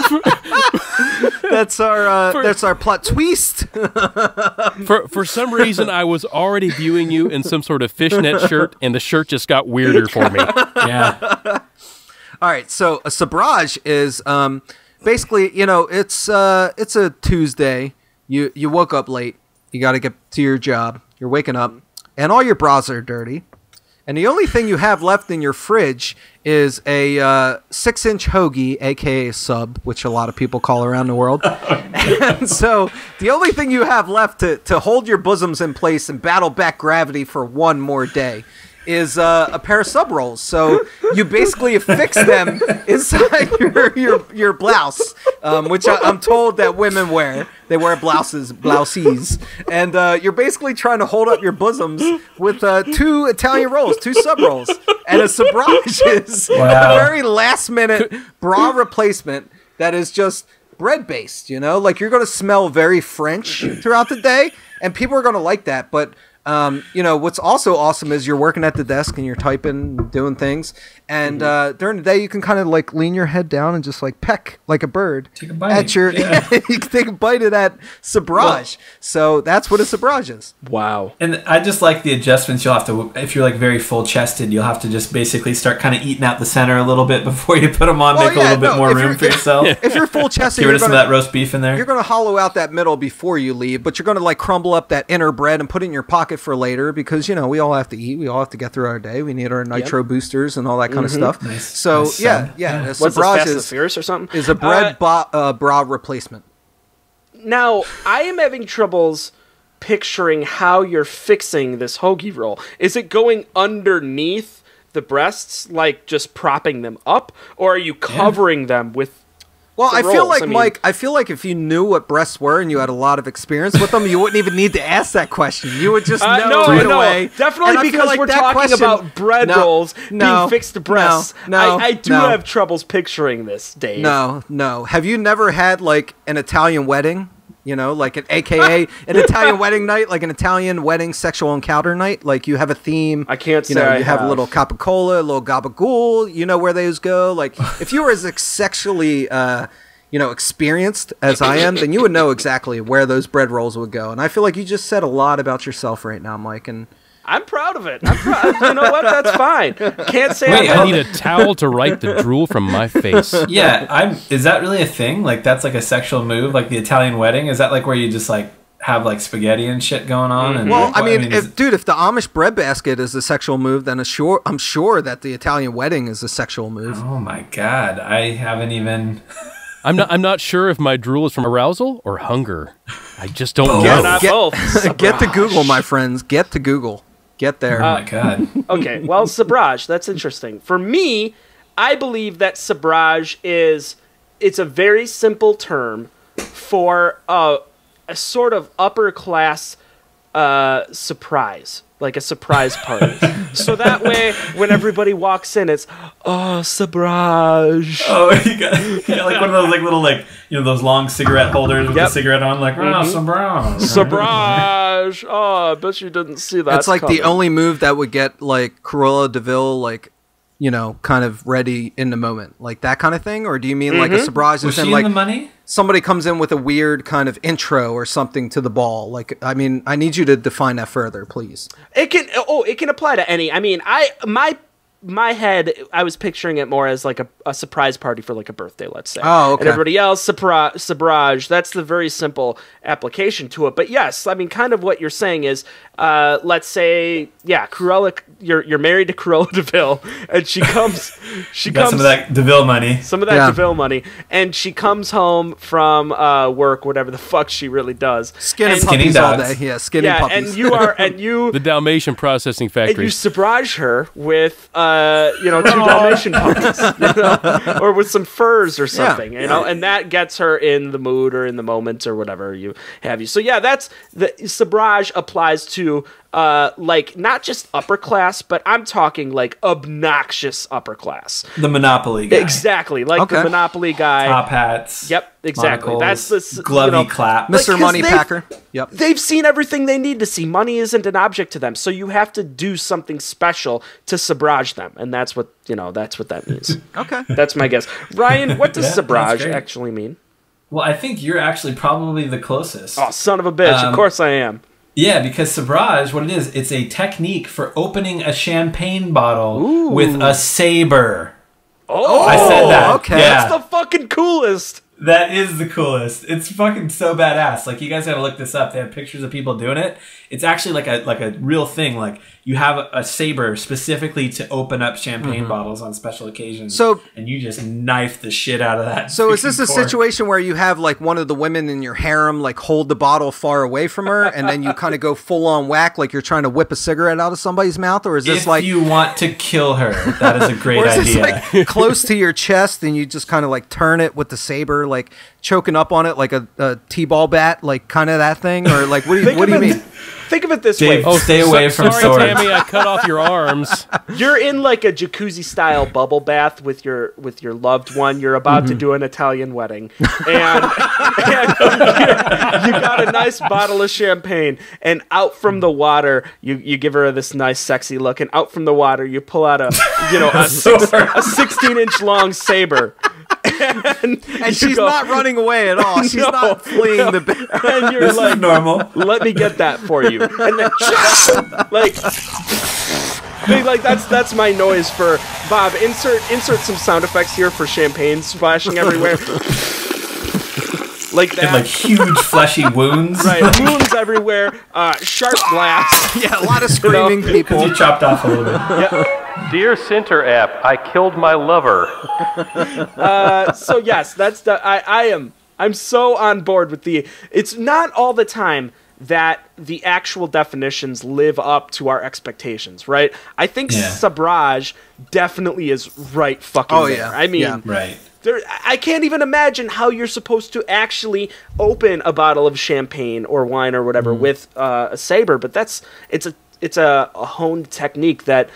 That's our plot twist. For some reason, I was already viewing you in some sort of fishnet shirt, and the shirt just got weirder for me. Yeah. All right, so a sabrage is basically, it's a Tuesday. You woke up late. You got to get to your job. You're waking up, and all your bras are dirty. And the only thing you have left in your fridge is a 6-inch hoagie, a.k.a. sub, which a lot of people call around the world. And so the only thing you have left to hold your bosoms in place and battle back gravity for one more day is a pair of sub rolls. So you basically affix them inside your blouse, which I'm told that women wear. They wear blouses, and you're basically trying to hold up your bosoms with 2 Italian rolls, 2 sub rolls, and a sabrage is a very last minute bra replacement that is just bread based. Like you're going to smell very French throughout the day, and people are going to like that, but. What's also awesome is you're working at the desk and you're typing, doing things, and during the day you can kind of like lean your head down and just like peck like a bird. Take a bite. At your, you can take a bite of that sabrage. So that's what a sabrage is. Wow. And I just like the adjustments you'll have to, if you're like very full chested, you'll have to just basically start kind of eating out the center a little bit before you put them on, make a little bit more room for yourself. If you're full chested, get rid of some of that roast beef in there. You're going to hollow out that middle before you leave, but you're going to like crumble up that inner bread and put it in your pocket for later because, we all have to eat. We all have to get through our day. We need our nitro boosters and all that kind of stuff. Nice. So, Nice, yeah. What's this, Fast and Furious or something? Is a bread bra replacement. Now, I am having troubles picturing how you're fixing this hoagie roll. Is it going underneath the breasts, like just propping them up, or are you covering them with Well, the I feel rolls? like, Mike, I feel like if you knew what breasts were and you had a lot of experience with them, you wouldn't even need to ask that question. You would just know right away. Definitely, And I feel because like we're that talking question- about bread rolls being fixed to breasts. No, I do have troubles picturing this, Dave. No. Have you never had like an Italian wedding? Like an AKA an Italian wedding night, like an Italian wedding sexual encounter night. Like you have a theme. I can't say you have a little capicola, a little gabagool. You know where those go. Like if you were as sexually, experienced as I am, then you would know exactly where those bread rolls would go. And I feel like you just said a lot about yourself right now, Mike. And I'm proud of it. I'm proud. You know what? That's fine. Can't say Wait, I need a towel to wipe the drool from my face. Yeah, is that really a thing? Like that's like a sexual move, like the Italian wedding? Is that like where you just like have like spaghetti and shit going on? And well, if the Amish bread basket is a sexual move, then I'm sure that the Italian wedding is a sexual move. Oh my god, I haven't even. I'm not sure if my drool is from arousal or hunger. I just don't know. Not both. Get to Google, my friends. Get to Google. Get there. Oh my god. Okay, well, sabrage, that's interesting. For me, I believe that sabrage it's a very simple term for a sort of upper class surprise. Like a surprise party. So that way, when everybody walks in, it's, oh, surprise. Oh, you got like one of those like little those long cigarette holders with the cigarette on, like, oh, surprise. Surprise. Oh, I bet you didn't see that. It's like the only move that would get like Cruella de Vil kind of ready in the moment, like that kind of thing, or do you mean like a surprise? Was she like in the money? Somebody comes in with a weird kind of intro or something to the ball. Like, I mean, I need you to define that further, please. It can apply to any. I mean, my head, I was picturing it more as like a surprise party for like a birthday, let's say. Oh, okay. And everybody else, surprise. That's the very simple application to it. But yes, I mean, kind of what you're saying is, let's say, Cruella, you're married to Cruella de Vil, and she comes some of that DeVille money. Some of that DeVille money, and she comes home from work, whatever the fuck she really does. Skinning puppies all day. Yeah, skinning puppies. And you the Dalmatian processing factory. And you surprise her with two Dalmatian puppies, or with some furs or something, and that gets her in the mood or in the moment or whatever you have. So that's the surprise applies to like not just upper class, but I'm talking like obnoxious upper class. The Monopoly guy. Exactly, like the Monopoly guy. Top hats. Yep, exactly. Monocles, That's the glovey clap. Mr. Moneypacker. Yep. They've seen everything they need to see. Money isn't an object to them, so you have to do something special to sabrage them, and that's what that means. Okay, that's my guess. Ryan, what does sabrage actually mean? Well, I think you're actually probably the closest. Oh, son of a bitch! Of course I am. Yeah, because sabrage, what it is, it's a technique for opening a champagne bottle with a saber. Oh, I said that. Okay, that's the fucking coolest. That is the coolest. It's fucking so badass. Like, you guys gotta look this up. They have pictures of people doing it. It's actually like a real thing. Like, you have a saber specifically to open up champagne bottles on special occasions. And you just knife the shit out of that. So is this a situation where you have like one of the women in your harem like hold the bottle far away from her, and then you kind of go full on whack like you're trying to whip a cigarette out of somebody's mouth, or is this if you want to kill her, that is a great or is idea. This like close to your chest, and you just kind of like turn it with the saber, like choking up on it like a t-ball bat, like kind of that thing, or like what do you mean? Think of it this Dave, way. Stay away from sorry, swords. Tammy, I cut off your arms. You're in like a jacuzzi-style bubble bath with your loved one. You're about to do an Italian wedding, and you got a nice bottle of champagne. And out from the water, you give her this nice, sexy look. And out from the water, you pull out a 16-inch long saber. And she's not running away at all. She's not fleeing the bed. And you're This like, is normal. let me get that for you. And then, like that's my noise for Bob. Insert some sound effects here for champagne splashing everywhere. Like that. And like huge fleshy wounds. Right, wounds everywhere, sharp blasts. Yeah, a lot of screaming people. You chopped off a little bit. Yep. Dear Center app, I killed my lover. So yes, that's I'm so on board with it's not all the time that the actual definitions live up to our expectations, right? I think sabrage definitely is right fucking there. Yeah. I mean, Right. I can't even imagine how you're supposed to actually open a bottle of champagne or wine or whatever with a saber, but it's a honed technique that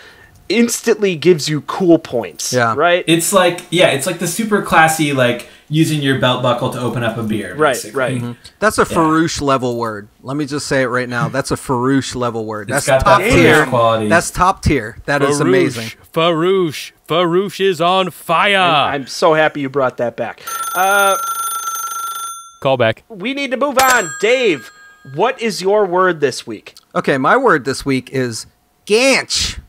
instantly gives you cool points. Yeah. Right? It's like the super classy, like using your belt buckle to open up a beer. Basically. Right. That's a Farouche level word. Let me just say it right now. That's a Farouche level word. It's That's got top that tier quality. That's top tier. That is amazing. Farouche is on fire. I'm so happy you brought that back. Call back. We need to move on. Dave, what is your word this week? Okay, my word this week is ganch.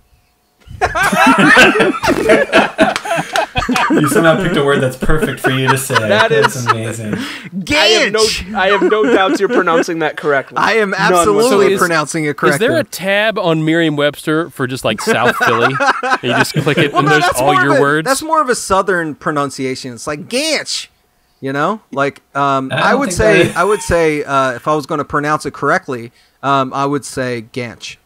You somehow picked a word that's perfect for you to say. That's amazing. Ganch. I have no doubts you're pronouncing that correctly. I am absolutely pronouncing it correctly. Is there a tab on Merriam-Webster for just like South Philly? And you just click it and there's all your words? That's more of a southern pronunciation. It's like ganch. You know? Like I would say if I was going to pronounce it correctly, I would say ganch.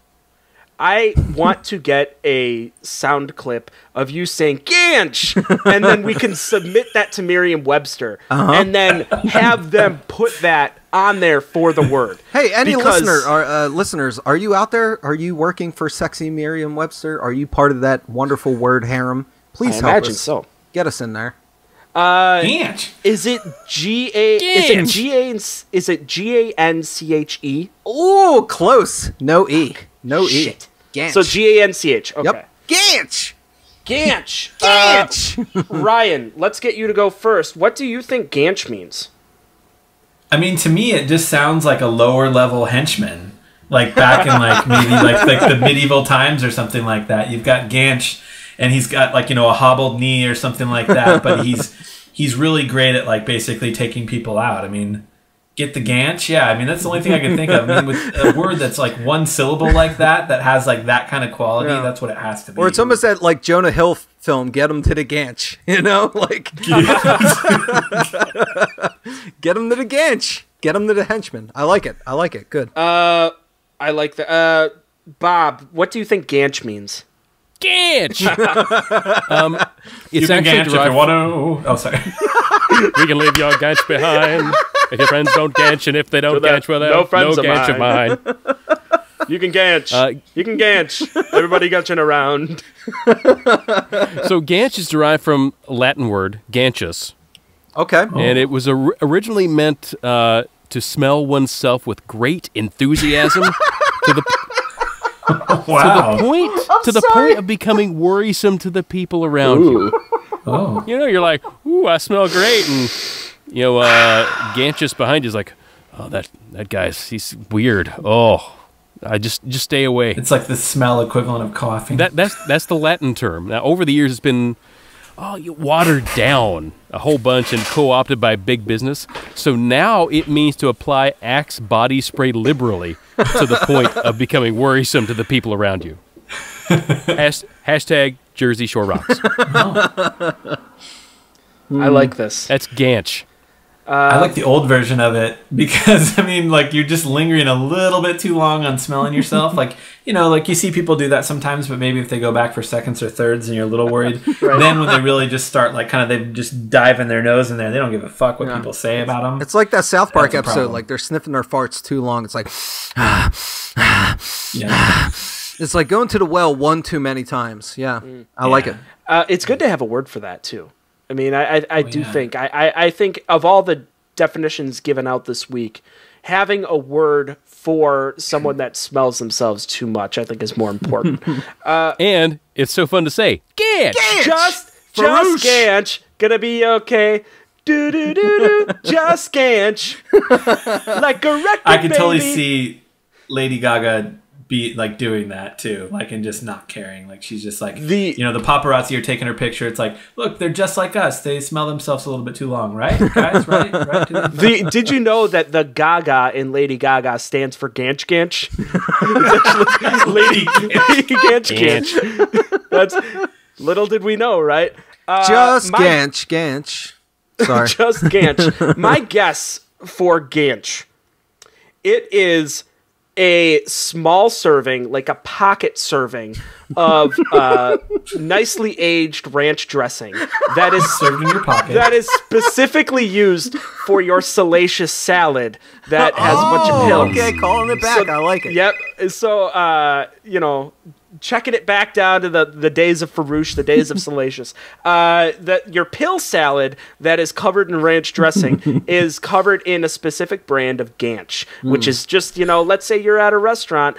I want to get a sound clip of you saying Ganch, and then we can submit that to Merriam-Webster, and then have them put that on there for the word. Hey, any listeners, are you out there? Are you working for sexy Merriam-Webster? Are you part of that wonderful word harem? Please help us. Imagine so. Get us in there. Ganch. Is it G-A... Is it G-A-N-C-H-E? Oh, close. No E. No E. Shit. Ganch. So G-A-N-C-H. Okay. Yep. Ganch. Ganch. Ganch. Ryan, let's get you to go first. What do you think Ganch means? I mean, to me, it just sounds like a lower level henchman, like back in like maybe like the medieval times or something like that. You've got Ganch, and he's got like a hobbled knee or something like that, but he's really great at like basically taking people out. I mean, get the Ganch, yeah. I mean, that's the only thing I can think of. I mean, with a word that's like one syllable like that has like that kind of quality, that's what it has to be. Or it's almost that like Jonah Hill film, Get Him to the Ganch, like get him to the Ganch, get him to the henchman. I like it. Good. I like that. Bob, what do you think Ganch means? Ganch. You It's can actually Ganch if you derived. want to. Oh, sorry. We can leave your Ganch behind. If your friends don't Ganch, and if they don't Ganch, well, no friends of Ganch of mine. You can Ganch. You can Ganch. Everybody Ganching around. So Ganch is derived from a Latin word, ganchus, Okay. and it was originally meant to smell oneself with great enthusiasm to the Wow. point of becoming worrisome to the people around you. Oh. You're like, ooh, I smell great, and Ganchus behind you is like, oh, that he's weird. Oh, I just stay away. It's like the smell equivalent of coughing. That's the Latin term. Now, over the years, it's been watered down a whole bunch and co-opted by big business. So now it means to apply Axe body spray liberally to the point of becoming worrisome to the people around you. Hashtag Jersey Shore Rocks. I like this. That's Ganch. I like the old version of it because, I mean, like, you're just lingering a little bit too long on smelling yourself. Like, like you see people do that sometimes, but maybe if they go back for seconds or thirds and you're a little worried, then when they really just start, like, they just dive in their nose in there, they don't give a fuck what people say about them. It's like that South Park That's a episode, problem. like they're sniffing their farts too long. It's like, Yeah. it's like going to the well one too many times. Yeah, I like it. It's good to have a word for that too. I mean, I do think I think of all the definitions given out this week, having a word for someone that smells themselves too much, I think, is more important. And it's so fun to say, Ganch! Just Ganch, gonna be okay. Do do do do, just Ganch, like a record. I can totally baby. see Lady Gaga be like doing that too, like, and just not caring. Like, she's just like the paparazzi are taking her picture. It's like, look, they're just like us. They smell themselves a little bit too long, right, guys? Right. Did you know that the Gaga in Lady Gaga stands for Ganch Ganch? Lady Ganch. That's little did we know, right? Ganch. Sorry. Just Ganch. My guess for Ganch, it is a small serving, like a pocket serving of nicely aged ranch dressing that is Served in your pocket. that is specifically used for your salacious salad that has a bunch of pills. Okay, calling it back. I like it. Yep. So, checking it back down to the days of Farouche, the days of Salacious, that your pill salad that is covered in ranch dressing is covered in a specific brand of Ganch, which is just, let's say you're at a restaurant,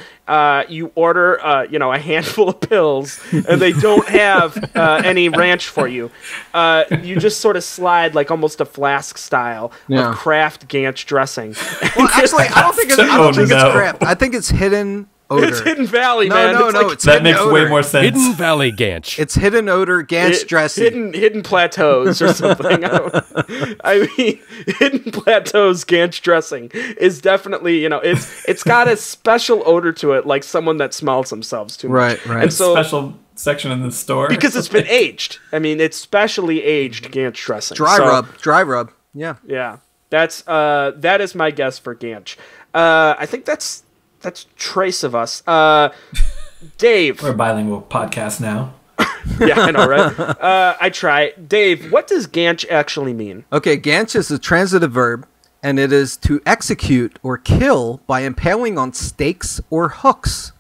you order, a handful of pills, and they don't have any ranch for you. You just sort of slide like almost a flask style of Kraft Ganch dressing. Well, actually, I don't think it's Kraft. I think it's hidden odor. It's Hidden Valley, man. No, it's that hidden makes odor. way more sense. Hidden Valley Ganch. It's hidden odor Ganch dressing. Hidden plateaus or something. I mean, hidden plateaus Ganch dressing is definitely, it's got a special odor to it, like someone that smells themselves too much. Right. And so, special section in the store because it's been aged. I mean, it's specially aged Ganch dressing. Dry rub. Yeah. Yeah, that is my guess for Ganch. I think that's trace of us. Dave. We're a bilingual podcast now. Yeah, I know, right? I try. Dave, what does ganch actually mean? Okay, ganch is a transitive verb, and it is to execute or kill by impaling on stakes or hooks.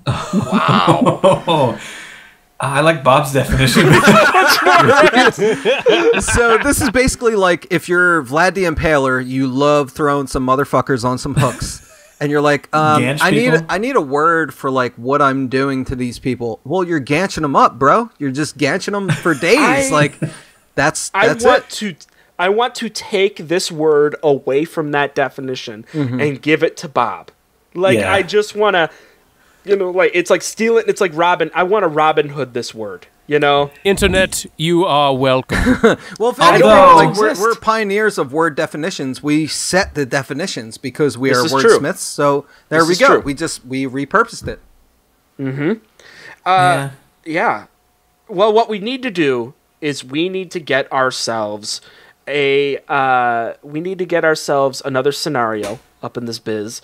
Wow. I like Bob's definition. So this is basically like if you're Vlad the Impaler, you love throwing some motherfuckers on some hooks. And you're like, I need a word for like what I'm doing to these people. Well, you're ganching them up, bro. You're just ganching them for days. I want to take this word away from that definition and give it to Bob. Like, I just want to, like, it's like stealing. It's like Robin. I want to Robin Hood this word. Internet, you are welcome. Well, if anything, we're pioneers of word definitions. We set the definitions because we are wordsmiths. So there we go. True. We repurposed it. Yeah. Well, what we need to do is we need to get ourselves another scenario up in this biz.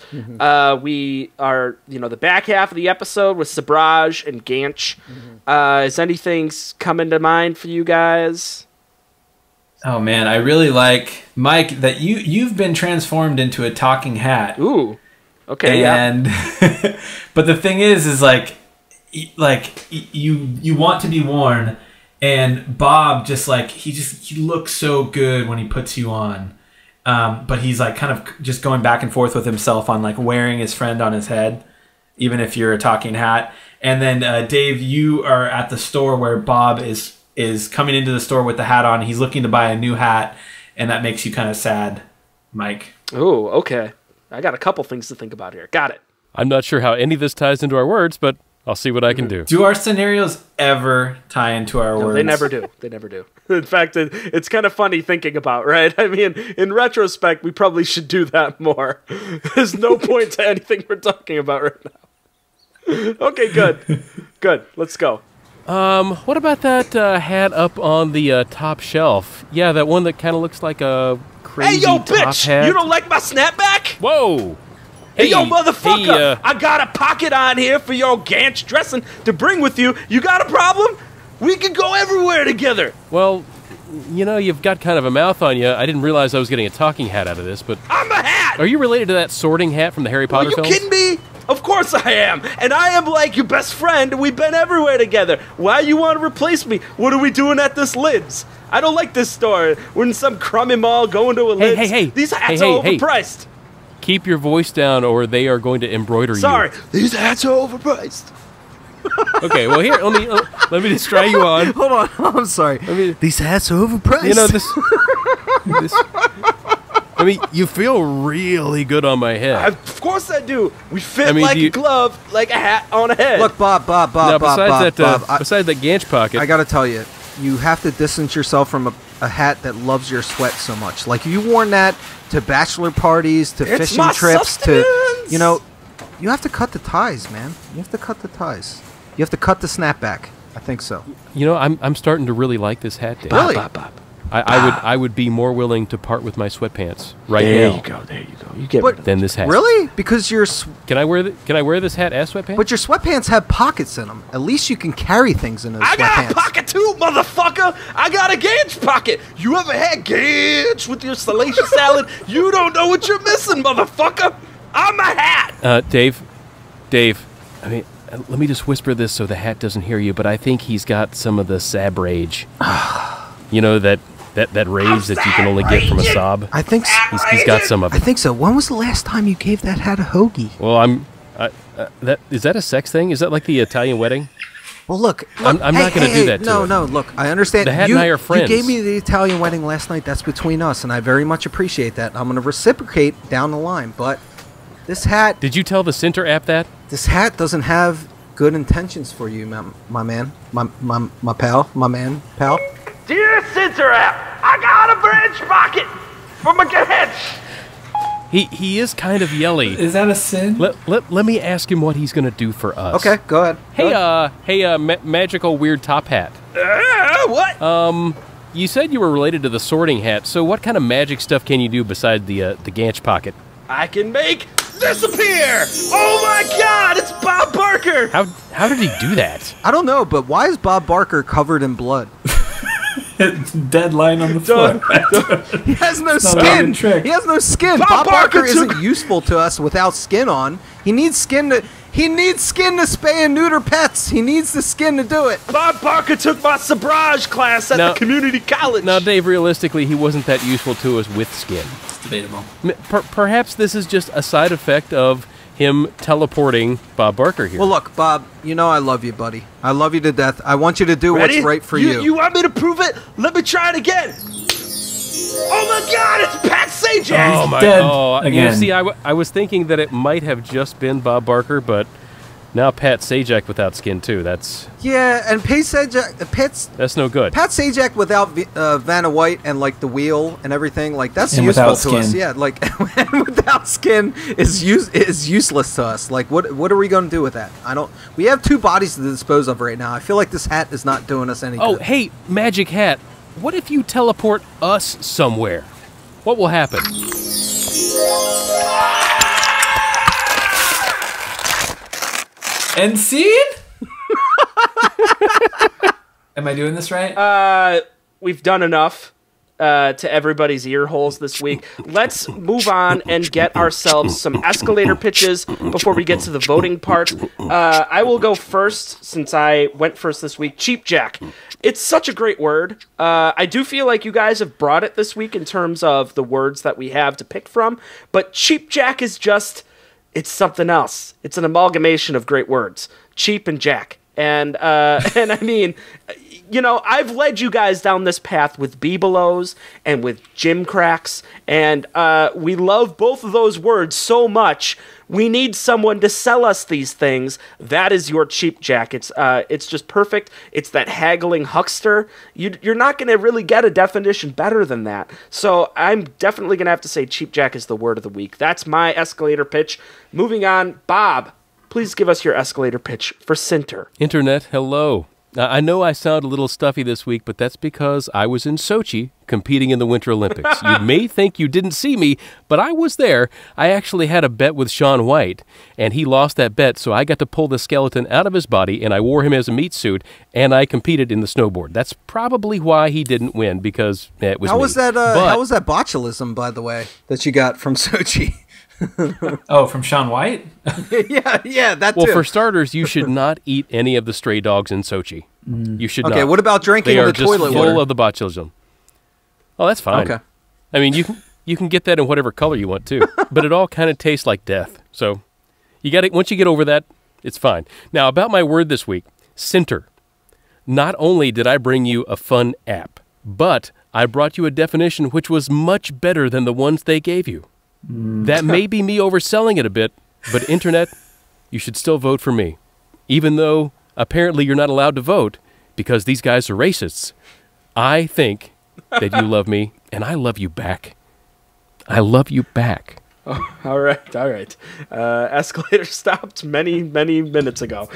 We are, the back half of the episode with Sabraj and Ganch. Is anything coming to mind for you guys? Oh man, I really like, Mike, that you've been transformed into a talking hat. Ooh, okay, and but the thing is like you want to be worn, and Bob he looks so good when he puts you on. But he's like kind of just going back and forth with himself on like wearing his friend on his head, even if you're a talking hat. And then Dave, you are at the store where Bob is coming into the store with the hat on. He's looking to buy a new hat, and that makes you kind of sad, Mike. Oh, okay. I got a couple things to think about here. Got it. I'm not sure how any of this ties into our words, but I'll see what I can do. Do our scenarios ever tie into our words? They never do. They never do. In fact, it's kind of funny thinking about, right? I mean, in retrospect, we probably should do that more. There's no point to anything we're talking about right now. Okay, good. Good. Let's go. What about that hat up on the top shelf? Yeah, that one that kind of looks like a crazy top bitch! hat. You don't like my snapback? Whoa! Hey, yo, motherfucker! I got a pocket on here for your ganch dressing to bring with you. You got a problem? We can go everywhere together. Well, you've got kind of a mouth on you. I didn't realize I was getting a talking hat out of this, but... I'm a hat! Are you related to that sorting hat from the Harry Potter films? Are you kidding me? Of course I am. And I am like your best friend, and we've been everywhere together. Why you want to replace me? What are we doing at this Lids? I don't like this store. We're in some crummy mall going to a Lids. Hey. These hats are overpriced. Keep your voice down or they are going to embroider you. Sorry, these hats are overpriced. Okay, well here, let me just try you on. Hold on, I'm sorry. These hats are overpriced. You feel really good on my head. Of course I do. We fit like a glove, like a hat on a head. Look, Bob. Besides that ganch pocket, I gotta tell you, you have to distance yourself from a hat that loves your sweat so much. Like you worn that to bachelor parties, to fishing trips, sustenance. you have to cut the ties, man. You have to cut the ties. You have to cut the snapback. I think so. I'm starting to really like this hat, Dave. Really? Bob. I would be more willing to part with my sweatpants now. There you go. You get rid of than this hat. Really? Because Can I wear this hat as sweatpants? But your sweatpants have pockets in them. At least you can carry things in those sweatpants. I got a pocket too, motherfucker. I got a ganch pocket. You ever had ganch with your salacious salad? You don't know what you're missing, motherfucker. I'm a hat. Dave. I mean, let me just whisper this so the hat doesn't hear you. But I think he's got some of the Sab rage. That rage that you can only get from a sob. I think he's got some of it. I think so. When was the last time you gave that hat a hoagie? Well, is that a sex thing? Is that like the Italian wedding? Well, look, I'm not going to do that to him. No, look, I understand. The hat and I are friends. You gave me the Italian wedding last night. That's between us, and I very much appreciate that. I'm going to reciprocate down the line, but this hat... Did you tell the Center app that? This hat doesn't have good intentions for you, my man. My pal. Dear Center app, I got a branch pocket for my ganch. He is kind of yelly. Is that a sin? Let me ask him what he's going to do for us. Okay, go ahead. Hey, magical weird top hat. What? You said you were related to the sorting hat, so what kind of magic stuff can you do besides the ganch pocket? I can make disappear! Oh my God, it's Bob Barker! How did he do that? I don't know, but why is Bob Barker covered in blood? Dead lying on the floor. He has no skin. He has no skin. Bob Barker isn't useful to us without skin on. He needs skin to spay and neuter pets. He needs the skin to do it. Bob Barker took my sabrage class at the community college. Now, Dave, realistically, he wasn't that useful to us with skin. It's debatable. Perhaps this is just a side effect of him teleporting Bob Barker here. Well, look, Bob, you know I love you, buddy. I love you to death. I want you to do what's right for you. You want me to prove it? Let me try it again. Oh my God, it's Pat Sajak! Oh my God! Again. You see, I was thinking that it might have just been Bob Barker, but now Pat Sajak without skin too. That's and Pat Sajak, that's no good. Pat Sajak without Vanna White and like the wheel and everything, like that's and useful to skin. us. Yeah, like without skin is useless to us. Like what are we going to do with that? We have 2 bodies to dispose of right now. I feel like this hat is not doing us any good. Oh, hey, magic hat. What if you teleport us somewhere? What will happen? End scene? Am I doing this right? We've done enough to everybody's ear holes this week. Let's move on and get ourselves some escalator pitches before we get to the voting part. I will go first since I went first this week. Cheap Jack. It's such a great word. I do feel like you guys have brought it this week in terms of the words that we have to pick from, but Cheap Jack is just, it's something else. It's an amalgamation of great words. Cheap and Jack. And I mean, you know, I've led you guys down this path with Bebelos and with Jim Cracks, and we love both of those words so much. We need someone to sell us these things. That is your Cheap Jack. It's just perfect. It's that haggling huckster. You're not going to really get a definition better than that. So I'm definitely going to have to say Cheap Jack is the word of the week. That's my escalator pitch. Moving on, Bob, please give us your escalator pitch for Sinter. Internet, hello. I know I sound a little stuffy this week, but that's because I was in Sochi competing in the Winter Olympics. You may think you didn't see me, but I was there. I actually had a bet with Shaun White, and he lost that bet, so I got to pull the skeleton out of his body, and I wore him as a meat suit, and I competed in the snowboard. That's probably why he didn't win, because it was How me. was that? How was that botulism, by the way, that you got from Sochi? Oh, from Shaun White? yeah, that too. Well, for starters, you should not eat any of the stray dogs in Sochi. You should not. Okay, what about drinking the the toilet water? Full of the botulism. Oh, that's fine. Okay. I mean, you can get that in whatever color you want too, but it all kind of tastes like death. So you got it. Once you get over that, it's fine. Now about my word this week, Sinter. Not only did I bring you a fun app, but I brought you a definition which was much better than the ones they gave you. That may be me overselling it a bit, but Internet, you should still vote for me. Even though apparently you're not allowed to vote because these guys are racists. I think that you love me, and I love you back. I love you back. Oh, all right. Escalator stopped many minutes ago.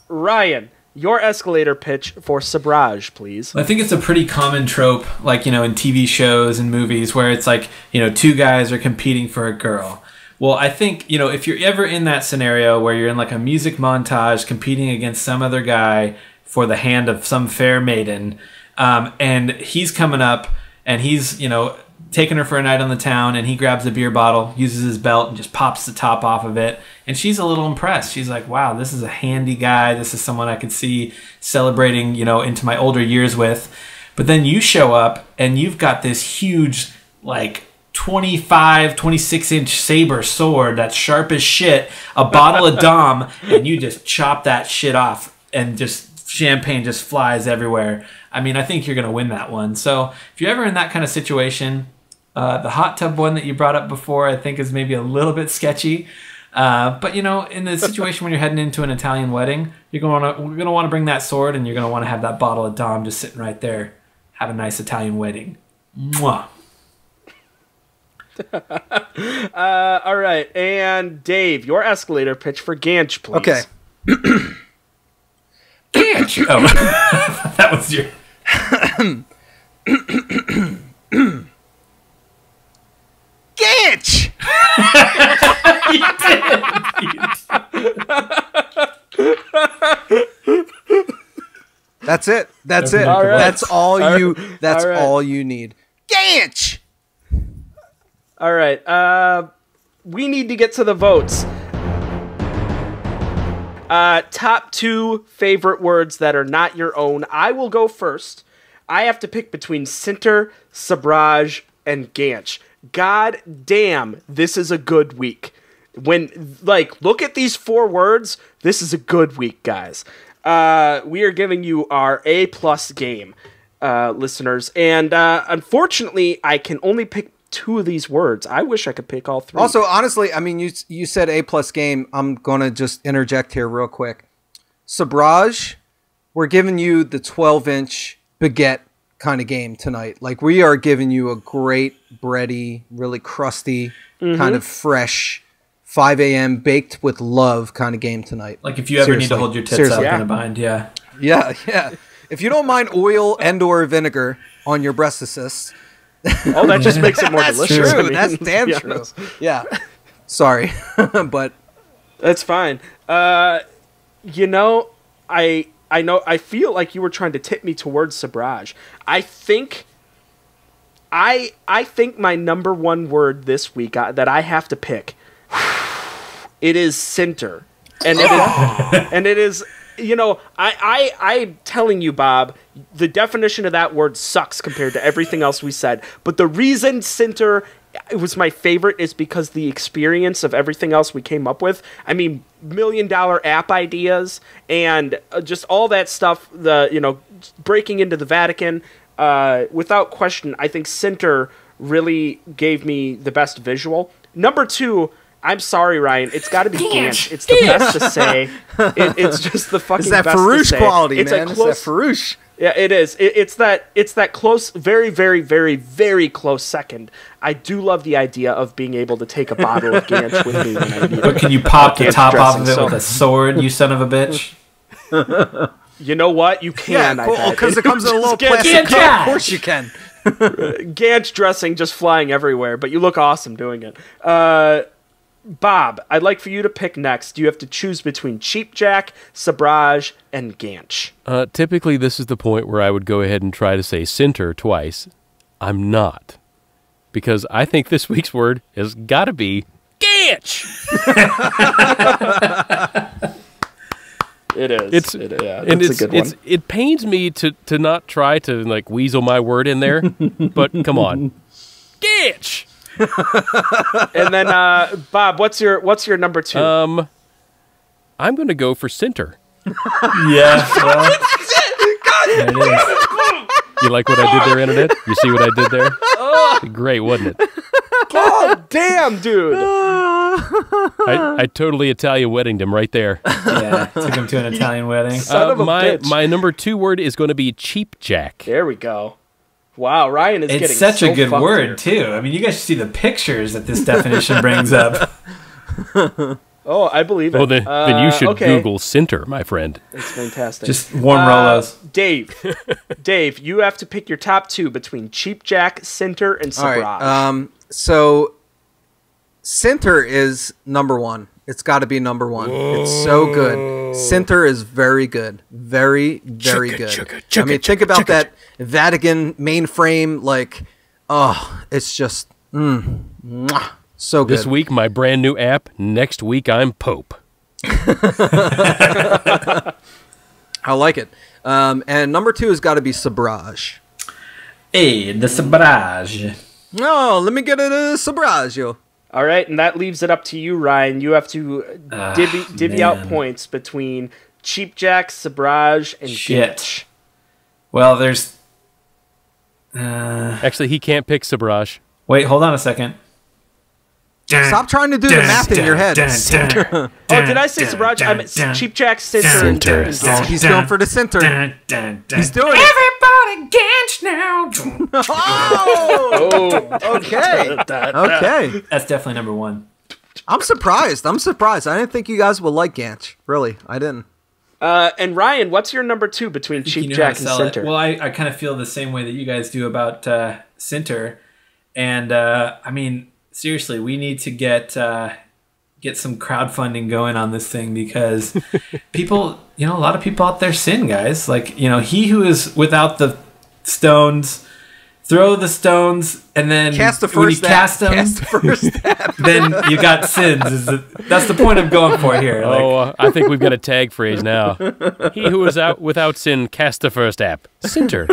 Ryan, your escalator pitch for Sabrage, please. I think it's a pretty common trope, like, you know, in TV shows and movies where it's like, you know, 2 guys are competing for a girl. Well, I think, you know, if you're ever in that scenario where you're in like a music montage competing against some other guy for the hand of some fair maiden, and he's coming up and he's, you know, taking her for a night on the town, and he grabs a beer bottle, uses his belt, and just pops the top off of it. And she's a little impressed. She's like, wow, this is a handy guy. This is someone I could see celebrating, you know, into my older years with. But then you show up, and you've got this huge, like, 26-inch saber sword that's sharp as shit, a bottle of Dom, and you just chop that shit off, and just champagne just flies everywhere. I mean, I think you're going to win that one. So if you're ever in that kind of situation, the hot tub one that you brought up before, I think is maybe a little bit sketchy. But, you know, in the situation when you're heading into an Italian wedding, we're going to want to bring that sword, and you're going to want to have that bottle of Dom just sitting right there. Have a nice Italian wedding. Mwah. All right. And Dave, your escalator pitch for Ganch, please. Okay. Ganch! Oh, that was your... Ganch! That's it. That's it. All right. That's all you. That's All right. all you need. Ganch. All right. We need to get to the votes. Top 2 favorite words that are not your own. I will go first. I have to pick between Cinter, Sabrage, and Ganch. God damn, this is a good week. Look at these 4 words. This is a good week, guys. We are giving you our A+ game, listeners. And unfortunately, I can only pick 2 of these words. I wish I could pick all 3. Also, honestly, I mean, you said A+ game. I'm gonna just interject here real quick. Sabrage, we're giving you the 12-inch baguette kind of game tonight. Like, we are giving you a great bready, really crusty, kind of fresh, 5 a.m. baked with love kind of game tonight. Like if you ever need to hold your tits up in a bind, yeah. Yeah. If you don't mind oil and/or vinegar on your breast assists. Oh, that just makes it more That's delicious. true. I mean, That's damn true. honest. Yeah. Sorry, but That's fine. I feel like you were trying to tip me towards Sabrage. I think my number 1 word this week that I have to pick, it is Cinter. And it is, I'm telling you, Bob, the definition of that word sucks compared to everything else we said. But the reason Cinter it was my favorite is because the experience of everything else we came up with. I mean, $1 million app ideas and just all that stuff, breaking into the Vatican. Without question, I think Cinter really gave me the best visual. Number 2, I'm sorry, Ryan. It's got to be Ganch. It's the best to say. It's just the fucking it's that best Farouche to say. quality, It's man. a close, it's that Farouche. Yeah, it is. It's that close, very, very, very, very close second. I do love the idea of being able to take a bottle of Ganch with me when I need it. But can you pop the Ganch top off of it dressing, with a sword, you son of a bitch? You know what? You can. Yeah, cool. Because it comes in a little Ganch, plastic cup. Ganch. Of course you can. Ganch dressing just flying everywhere, but you look awesome doing it. Bob, I'd like for you to pick next. You have to choose between Cheap Jack, Sabrage, and Ganch. Typically, this is the point where I would go ahead and try to say Cinter twice. I'm not. Because I think this week's word has got to be Ganch! It is. It's a good one. It pains me to not try to weasel my word in there, but come on. Ganch! And then, Bob, what's your number 2? I'm going to go for Cinter. Yeah. Well, there it is. You like what I did there, Internet? You see what I did there? Great, wasn't it? God damn, dude! I totally Italian weddinged him right there. Yeah, took him to an Italian wedding. Son of a bitch. My number 2 word is going to be Cheap Jack. There we go. Wow, Ryan is getting It's such so a good fucked word, here. too. I mean, you guys should see the pictures that this definition brings up. Oh, I believe it. Well, then you should okay. Google Cinter, my friend. It's fantastic. Just warm Rolos. Dave, you have to pick your top 2 between Cheap Jack, Cinter, and All Sabrage. right. So, Cinter is number 1. It's got to be number 1. It's so good. Cinter is very good. Very, very good. I mean, think about that Vatican mainframe. It's just mwah, so good. This week, my brand new app. Next week, I'm Pope. I like it. And number 2 has got to be Sabrage. Hey, the Sabrage. No, let me get it a Sabrage, yo. All right, and that leaves it up to you, Ryan. You have to divvy out points between Cheap Jack, Sabrage, and Ganch. Well, there's... Actually, he can't pick Sabrage. Wait, hold on a second. Stop trying to do the math in your head. Oh, did I say Sabrage? I meant Cheap Jack, Cinter, and Ganch. He's going for the Cinter. He's doing it. Everybody Ganch now. Oh, okay. Okay. That's definitely number 1. I'm surprised. I didn't think you guys would like Ganch. Really, I didn't. And Ryan, what's your number 2 between Cheap Jack and Cinter? Well, I kind of feel the same way that you guys do about Cinter. And, I mean, seriously, we need to get get some crowdfunding going on this thing, because people, a lot of people out there sin, guys. Like, he who is without the stones, throw the stones, and then cast the when you first cast them, then you got sins. That's the point I'm going for here. Like, I think we've got a tag phrase now. He who is out without sin, cast the first app. Sinter.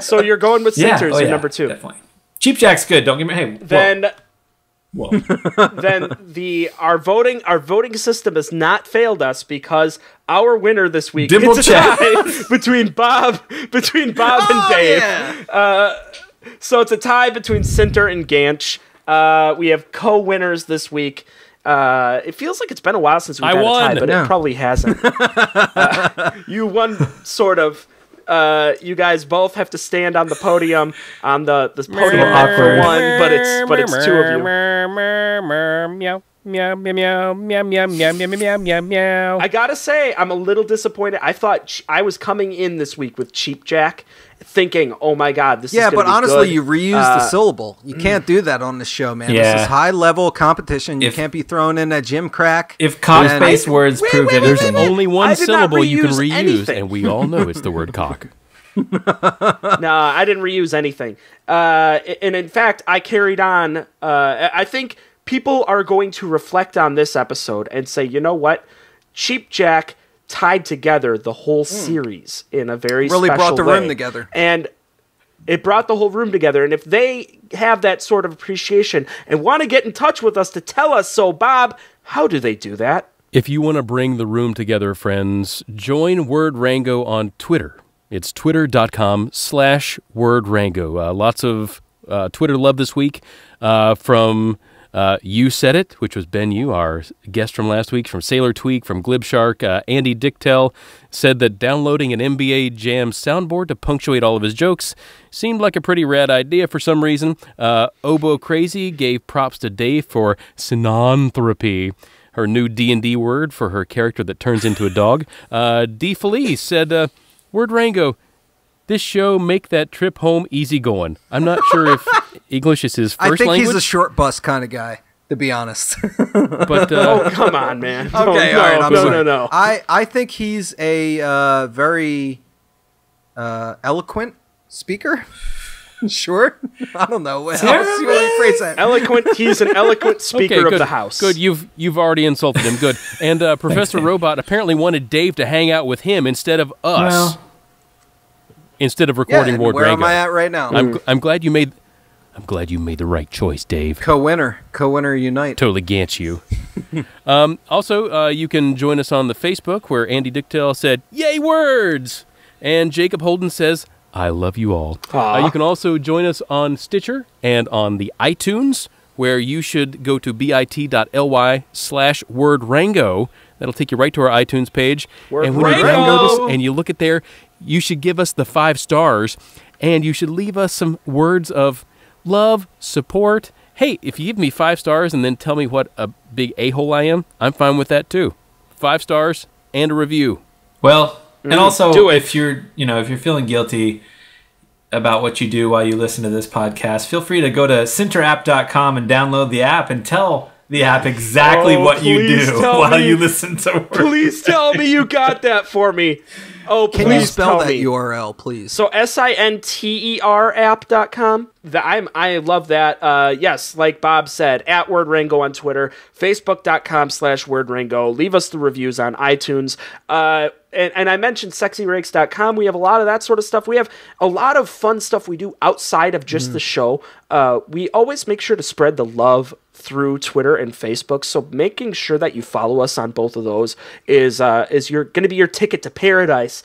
So you're going with Sinter as your number 2. Definitely. Cheap Jack's good. Don't get me. Hey, then. Whoa. Then our voting system has not failed us, because our winner this week is a tie between Bob and Dave. Yeah. So it's a tie between Sinter and Ganch. We have co-winners this week. It feels like it's been a while since we've had a tie, but it probably hasn't. You won, sort of. You guys both have to stand on the podium, on the podium for one, but it's 2 of you. Meow, meow, meow, meow, meow, meow, meow, meow, meow, meow. I gotta say, I'm a little disappointed. I thought I was coming in this week with Cheap Jack, thinking, "Oh my God, this is gonna be good." Yeah, but honestly, you reused the syllable. You can't do that on the show, man. Yeah. This is high-level competition. You can't be thrown in a gym crack. If cock-based words prove it, there's only one syllable you can reuse, anything. and we all know it's the word cock. No, I didn't reuse anything. And in fact, I carried on. I think people are going to reflect on this episode and say, you know what? Cheap Jack tied together the whole series in a very really special brought the way. room together. And it brought the whole room together. And if they have that sort of appreciation and want to get in touch with us to tell us so, Bob, how do they do that? If you want to bring the room together, friends, join Word Rango on Twitter. It's twitter.com/WordRango. Lots of Twitter love this week from You Said It, which was Ben Yu, our guest from last week, from Sailor Tweak, from Glibshark. Andy Dicktel said that downloading an NBA Jam soundboard to punctuate all of his jokes seemed like a pretty rad idea for some reason. Obo Crazy gave props to Dave for synanthropy, her new D&D word for her character that turns into a dog. D. Felice said, Word Rango, this show make that trip home easy going. I'm not sure if English is his first language. I think he's a short bus kind of guy, to be honest. But oh, come on, man. Okay, all right, I'm sorry. No. I think he's a very eloquent speaker. Sure. I don't know. How else you want to phrase that? Eloquent. He's an eloquent speaker of the house. Good. You've already insulted him. Good. And Professor Robot apparently wanted Dave to hang out with him instead of us. Well, instead of recording Ward where Rango. Where am I at right now? I'm glad you made the right choice, Dave. Co-winner unite. Totally gants you. Also, you can join us on the Facebook, where Andy Dicktel said, "Yay words!" and Jacob Holden says, "I love you all." You can also join us on Stitcher and on the iTunes, where you should go to bit.ly/wordrango. That'll take you right to our iTunes page. And when you download us and you look at there, you should give us the 5 stars, and you should leave us some words of love, support. Hey, if you give me 5 stars and then tell me what a big a-hole I am, I'm fine with that too. 5 stars and a review. Well, and also if you're feeling guilty about what you do while you listen to this podcast, feel free to go to cinterapp.com and download the app and tell the app exactly what you do while you listen to work. Please tell me you got that for me. Oh, please. Can you spell that me. URL, please? So SINTER app.com. I love that. Yes, like Bob said, at WordRango on Twitter, Facebook.com/WordRango. Leave us the reviews on iTunes. And I mentioned sexyrakes.com. We have a lot of that sort of stuff. We have a lot of fun stuff we do outside of just the show. We always make sure to spread the love through Twitter and Facebook. So making sure that you follow us on both of those is going to be your ticket to paradise,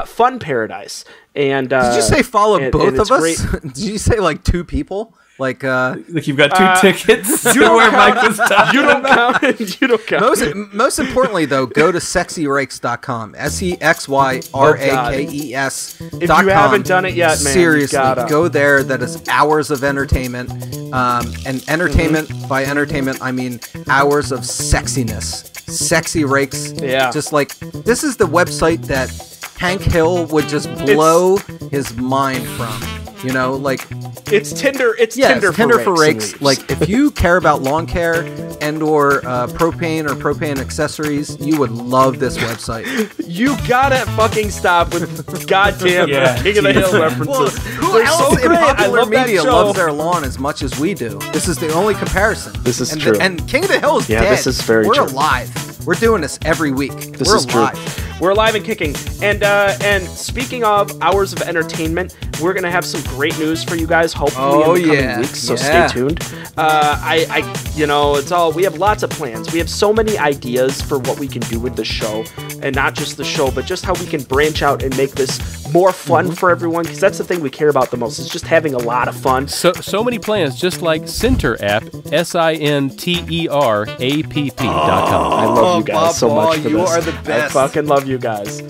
fun paradise. And did you say follow both of us? Great. Did you say like 2 people? Like you've got 2 tickets to where Mike was talking. You don't count. You don't count. Most importantly, though, go to sexyrakes.com. SEXYRAKES.com. If you haven't done it yet, man, seriously, gotta go there. That is hours of entertainment. And entertainment, by entertainment, I mean hours of sexiness. Sexy Rakes. Yeah. Just like, this is the website that Hank Hill would just blow his mind from. You know, like... It's Tinder. It's yeah, Tinder, it's Tinder for rakes. Like, if you care about lawn care, and and/or propane or propane accessories, you would love this website. You gotta fucking stop with goddamn King of the Hill references. Well, who They're else so in great. I popular love that media show. loves their lawn as much as we do? This is the only comparison. This is and true. And King of the Hill is Yeah, dead. this is very We're true. alive. We're doing this every week. We're is alive. true. We're alive and kicking. And speaking of hours of entertainment, we're gonna have some great news for you guys. Hopefully in the coming weeks. So stay tuned. It's all. We have lots of plans. We have so many ideas for what we can do with the show, and not just the show, but just how we can branch out and make this more fun for everyone. Because that's the thing we care about the most. Is just having a lot of fun. So many plans, just like Center App, SINTERAPP.com. I love you guys Bob so Ball, much for you this. are the best. I fucking love you guys.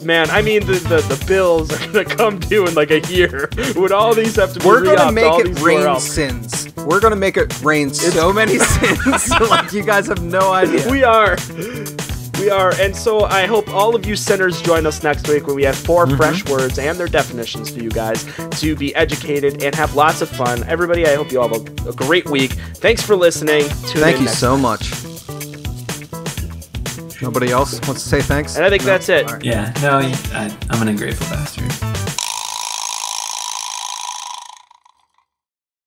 Man, I mean the bills are gonna come due in like a year. Would all these have to be We're gonna re-upped, all make it these rain URLs? sins. We're gonna make it rain so many sins. Like you guys have no idea. We are. And so I hope all of you sinners join us next week when we have 4 fresh words and their definitions for you guys to be educated and have lots of fun. Everybody, I hope you all have a great week. Thanks for listening. Thank you so much. Nobody else wants to say thanks? And I think that's it. Yeah, no, I'm an ungrateful bastard.